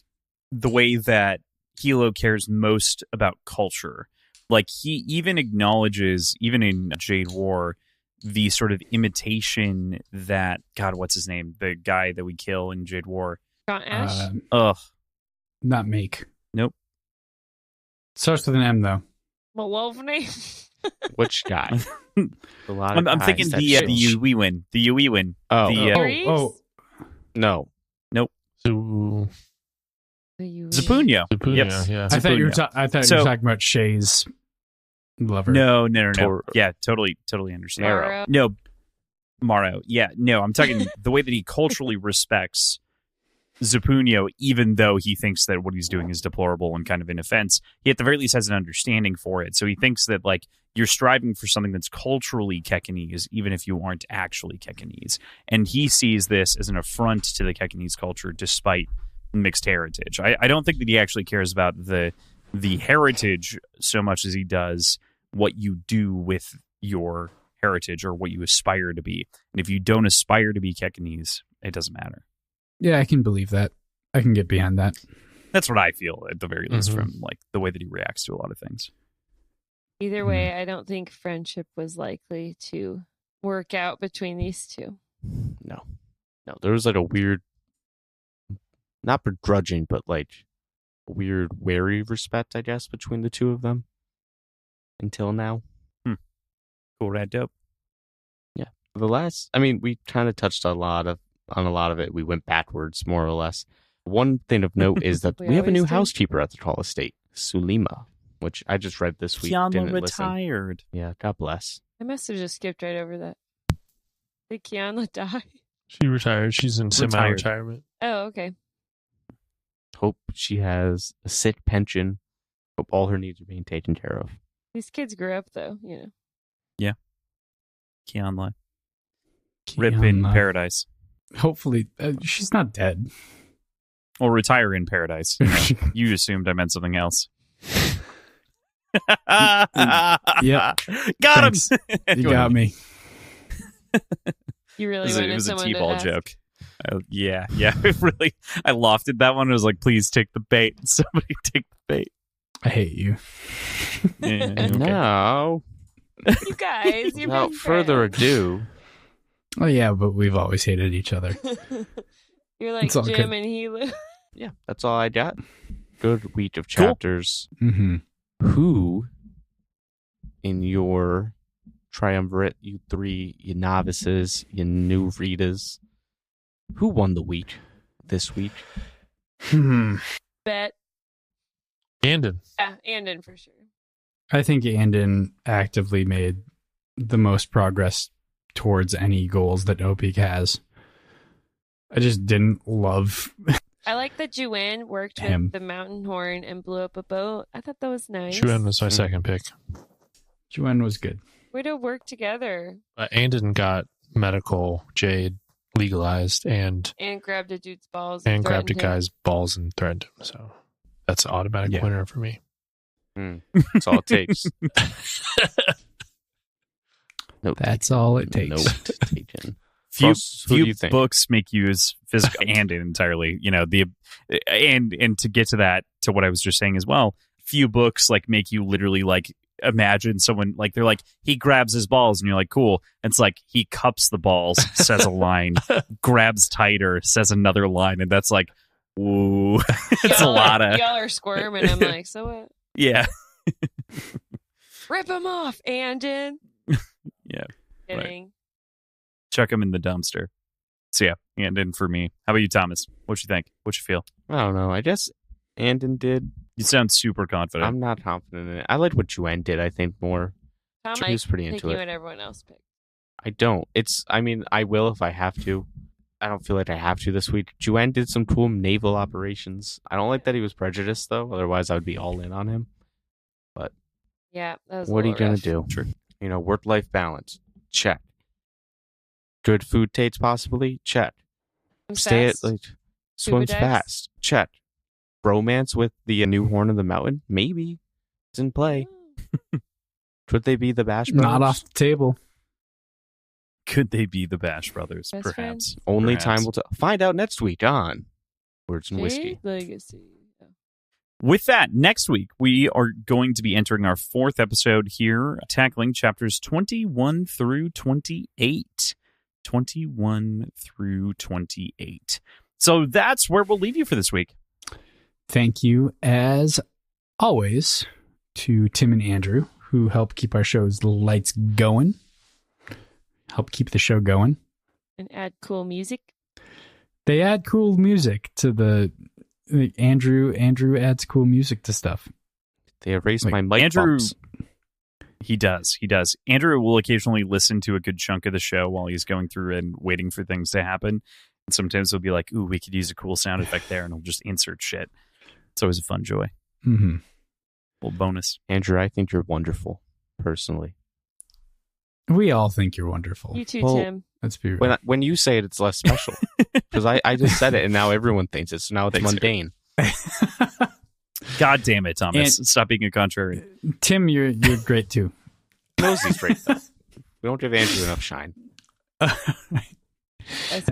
the way that Hilo cares most about culture. Like he even acknowledges, even in Jade War, the sort of imitation that, God, what's his name? The guy that we kill in Jade War. Got Ash? Not Make. Nope. Starts with an M, though. Malovny? Which guy? I'm thinking the Uewin. The Uewin. Oh. No. Nope. So, Zapunio. Yep. Yeah. I thought you were talking about Shay's lover. No. Yeah, totally understand. Maro. No, Maro. Yeah, no, I'm talking the way that he culturally respects Zapunio, even though he thinks that what he's doing is deplorable and kind of an offense. He at the very least has an understanding for it. So he thinks that like you're striving for something that's culturally Kekanese, even if you aren't actually Kekanese. And he sees this as an affront to the Kekanese culture, despite mixed heritage. I don't think that he actually cares about the heritage so much as he does what you do with your heritage or what you aspire to be. And if you don't aspire to be Kekanese, it doesn't matter. Yeah, I can believe that. I can get behind that. That's what I feel, at the very least, from like the way that he reacts to a lot of things. Either way, I don't think friendship was likely to work out between these two. No. There was like a weird, not begrudging, but like a weird, wary respect, I guess, between the two of them until now. Cool, rad, dope. Yeah. We kind of touched on a lot of it. We went backwards, more or less. One thing of note is that we have a new housekeeper at the Tall Estate, Sulima, which I just read this week. Kiana retired. Listen. Yeah, God bless. I must have just skipped right over that. Did Kiana die? She retired. She's in semi-retirement. Oh, okay. Hope she has a sick pension. Hope all her needs are being taken care of. These kids grew up, though, you know. Yeah. Kiana. Rip in paradise. Hopefully, she's not dead. Or retire in paradise. You assumed I meant something else. Yeah. Got Thanks. him. You got me. You really It wanted was a someone T-ball to ask. joke. Yeah. Really, I lofted that one. I was like, please take the bait. Somebody take the bait. I hate you. Yeah, And okay. now, You guys, you're without being further bad. ado, Oh, yeah, but we've always hated each other. You're like It's all Jim good. and Hilo. yeah, that's all I got. Good week of chapters. Mm-hmm. Who, in your triumvirate, you three, you novices, you new readers, who won the week this week? Bet. Anden. Yeah, Anden for sure. I think Anden actively made the most progress towards any goals that Opik has. I just didn't love I like that Juan worked Him. with the mountain horn and blew up a boat. I thought that was nice. Chuan was my second pick. Juan was good. Way to work together. Anden got medical Jade legalized and grabbed a dude's balls. grabbed a threatened him. guy's balls and threatened him. So that's an automatic Yeah. winner for me. That's all it takes. Nope. That's all it takes. Note taken. Few, Kross, who do few you think? books make you as physical and entirely, and to get to that, to what I was just saying as well, few books like make you literally like imagine someone like they're like he grabs his balls and you're like cool. And it's like he cups the balls, says a line, grabs tighter, says another line, and that's like, ooh, it's a lot of y'all are squirming. I'm like, so what? yeah, Rip him off, Anden. yeah. Kidding. Chuck him in the dumpster. So yeah, and then for me, how about you, Thomas? What you think? What you feel? I don't know. I guess Anden did. You sound super confident. I'm not confident in it. I like what Juan did, I think, more. Tom, He was pretty into thinking it. what everyone else picked. I don't. I will if I have to. I don't feel like I have to this week. Juan did some cool naval operations. I don't like that he was prejudiced, though. Otherwise, I would be all in on him. Yeah, that was. What are you going to do? Sure. Work-life balance. Check. Good food takes, possibly? Check. Stay at, swims dives? fast. Check. Romance with the new Horn of the Mountain? Maybe. It's in play. Could they be the Bash Brothers? Not off the table. Could they be the Bash Brothers? Best Perhaps. friends? Only Perhaps. time will tell. Find out next week on Words and Whiskey. Jade Legacy. With that, next week, we are going to be entering our 4th episode here, tackling chapters 21 through 28. 21 through 28. So that's where we'll leave you for this week. Thank you, as always, to Tim and Andrew, who help keep our show's lights going. Help keep the show going. And add cool music. They add cool music to the... Andrew adds cool music to stuff. They erased Like, my mic Andrew- bumps. He does. Andrew will occasionally listen to a good chunk of the show while he's going through and waiting for things to happen. And sometimes he'll be like, ooh, we could use a cool sound effect there, and he'll just insert shit. It's always a fun joy. Mm-hmm. Little bonus. Andrew, I think you're wonderful, personally. We all think you're wonderful. You too, Well, Tim. Let's be real. When you say it, it's less special. Because I just said it, and now everyone thinks it, so now it's Thanks, mundane. God damn it, Thomas. Stop being a contrary. Tim, you're great too. Knows he's great, though. We don't give Andrew enough shine.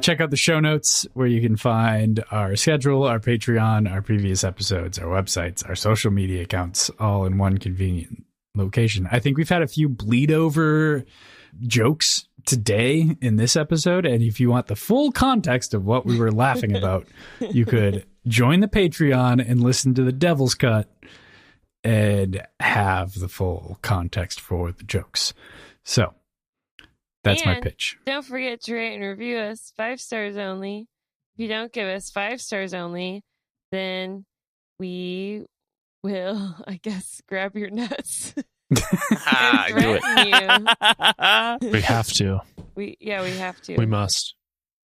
Check out the show notes where you can find our schedule, our Patreon, our previous episodes, our websites, our social media accounts, all in one convenient location. I think we've had a few bleed over jokes today in this episode, and if you want the full context of what we were laughing about, you could join the Patreon and listen to the Devil's Cut and have the full context for the jokes. So that's my And pitch. Don't forget to rate and review us 5 stars only. If you don't give us 5 stars only, then we will, I guess, grab your nuts. Ah, and I knew it. threaten you. We have to. We have to. We must.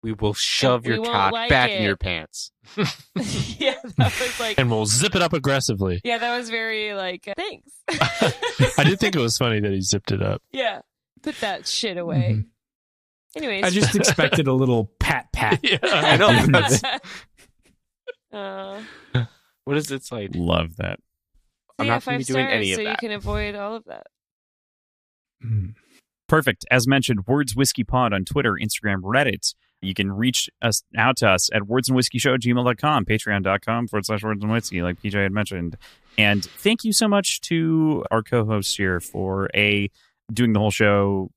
We will shove We your won't cock like back it. in your pants. Yeah, that was like. And we'll zip it up aggressively. Yeah, that was very like. Thanks. I did think it was funny that he zipped it up. Yeah, put that shit away. Mhm. Anyways, I just expected a little pat. Yeah. I know. That's, uh, what is it like? Love that. I'm yeah, not going 5 to be doing stars, any of so that. you can avoid all of that. Mm. Perfect. As mentioned, Words Whiskey Pod on Twitter, Instagram, Reddit. You can reach us out to us at wordsandwhiskeyshow@gmail.com, patreon.com/words and whiskey, like PJ had mentioned. And thank you so much to our co-hosts here for doing the whole show,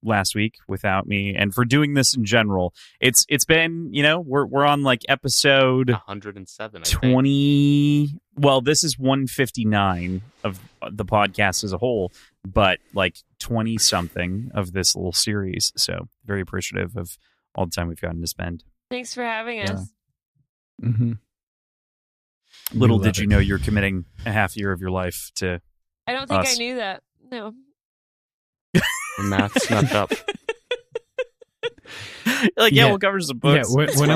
last week without me, and for doing this in general. It's been, we're on like episode 107, I think. 20. Well, this is 159 of the podcast as a whole, but like 20 something of this little series. So very appreciative of all the time we've gotten to spend. Thanks for having Yeah. us. Mm-hmm. Little We did love you it. know you're committing a half year of your life to I don't think I Us. knew that. No. The math snuck up. Like, Yeah. we'll cover some books. Yeah, when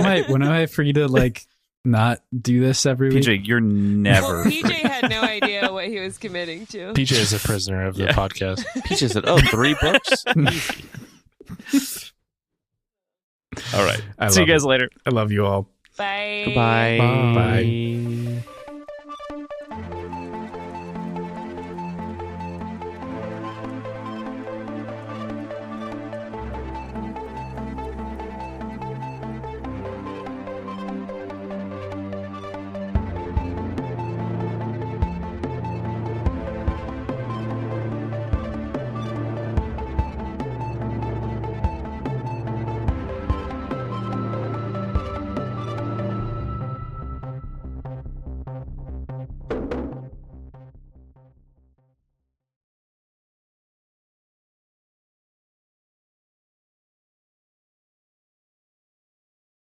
am I free to like not do this every week? PJ, you're never. Well, PJ had no idea what he was committing to. PJ is a prisoner of the podcast. Peach said, "Oh, 3 books." Easy. All right. I See you love guys later. I love you all. Bye. Goodbye. Bye.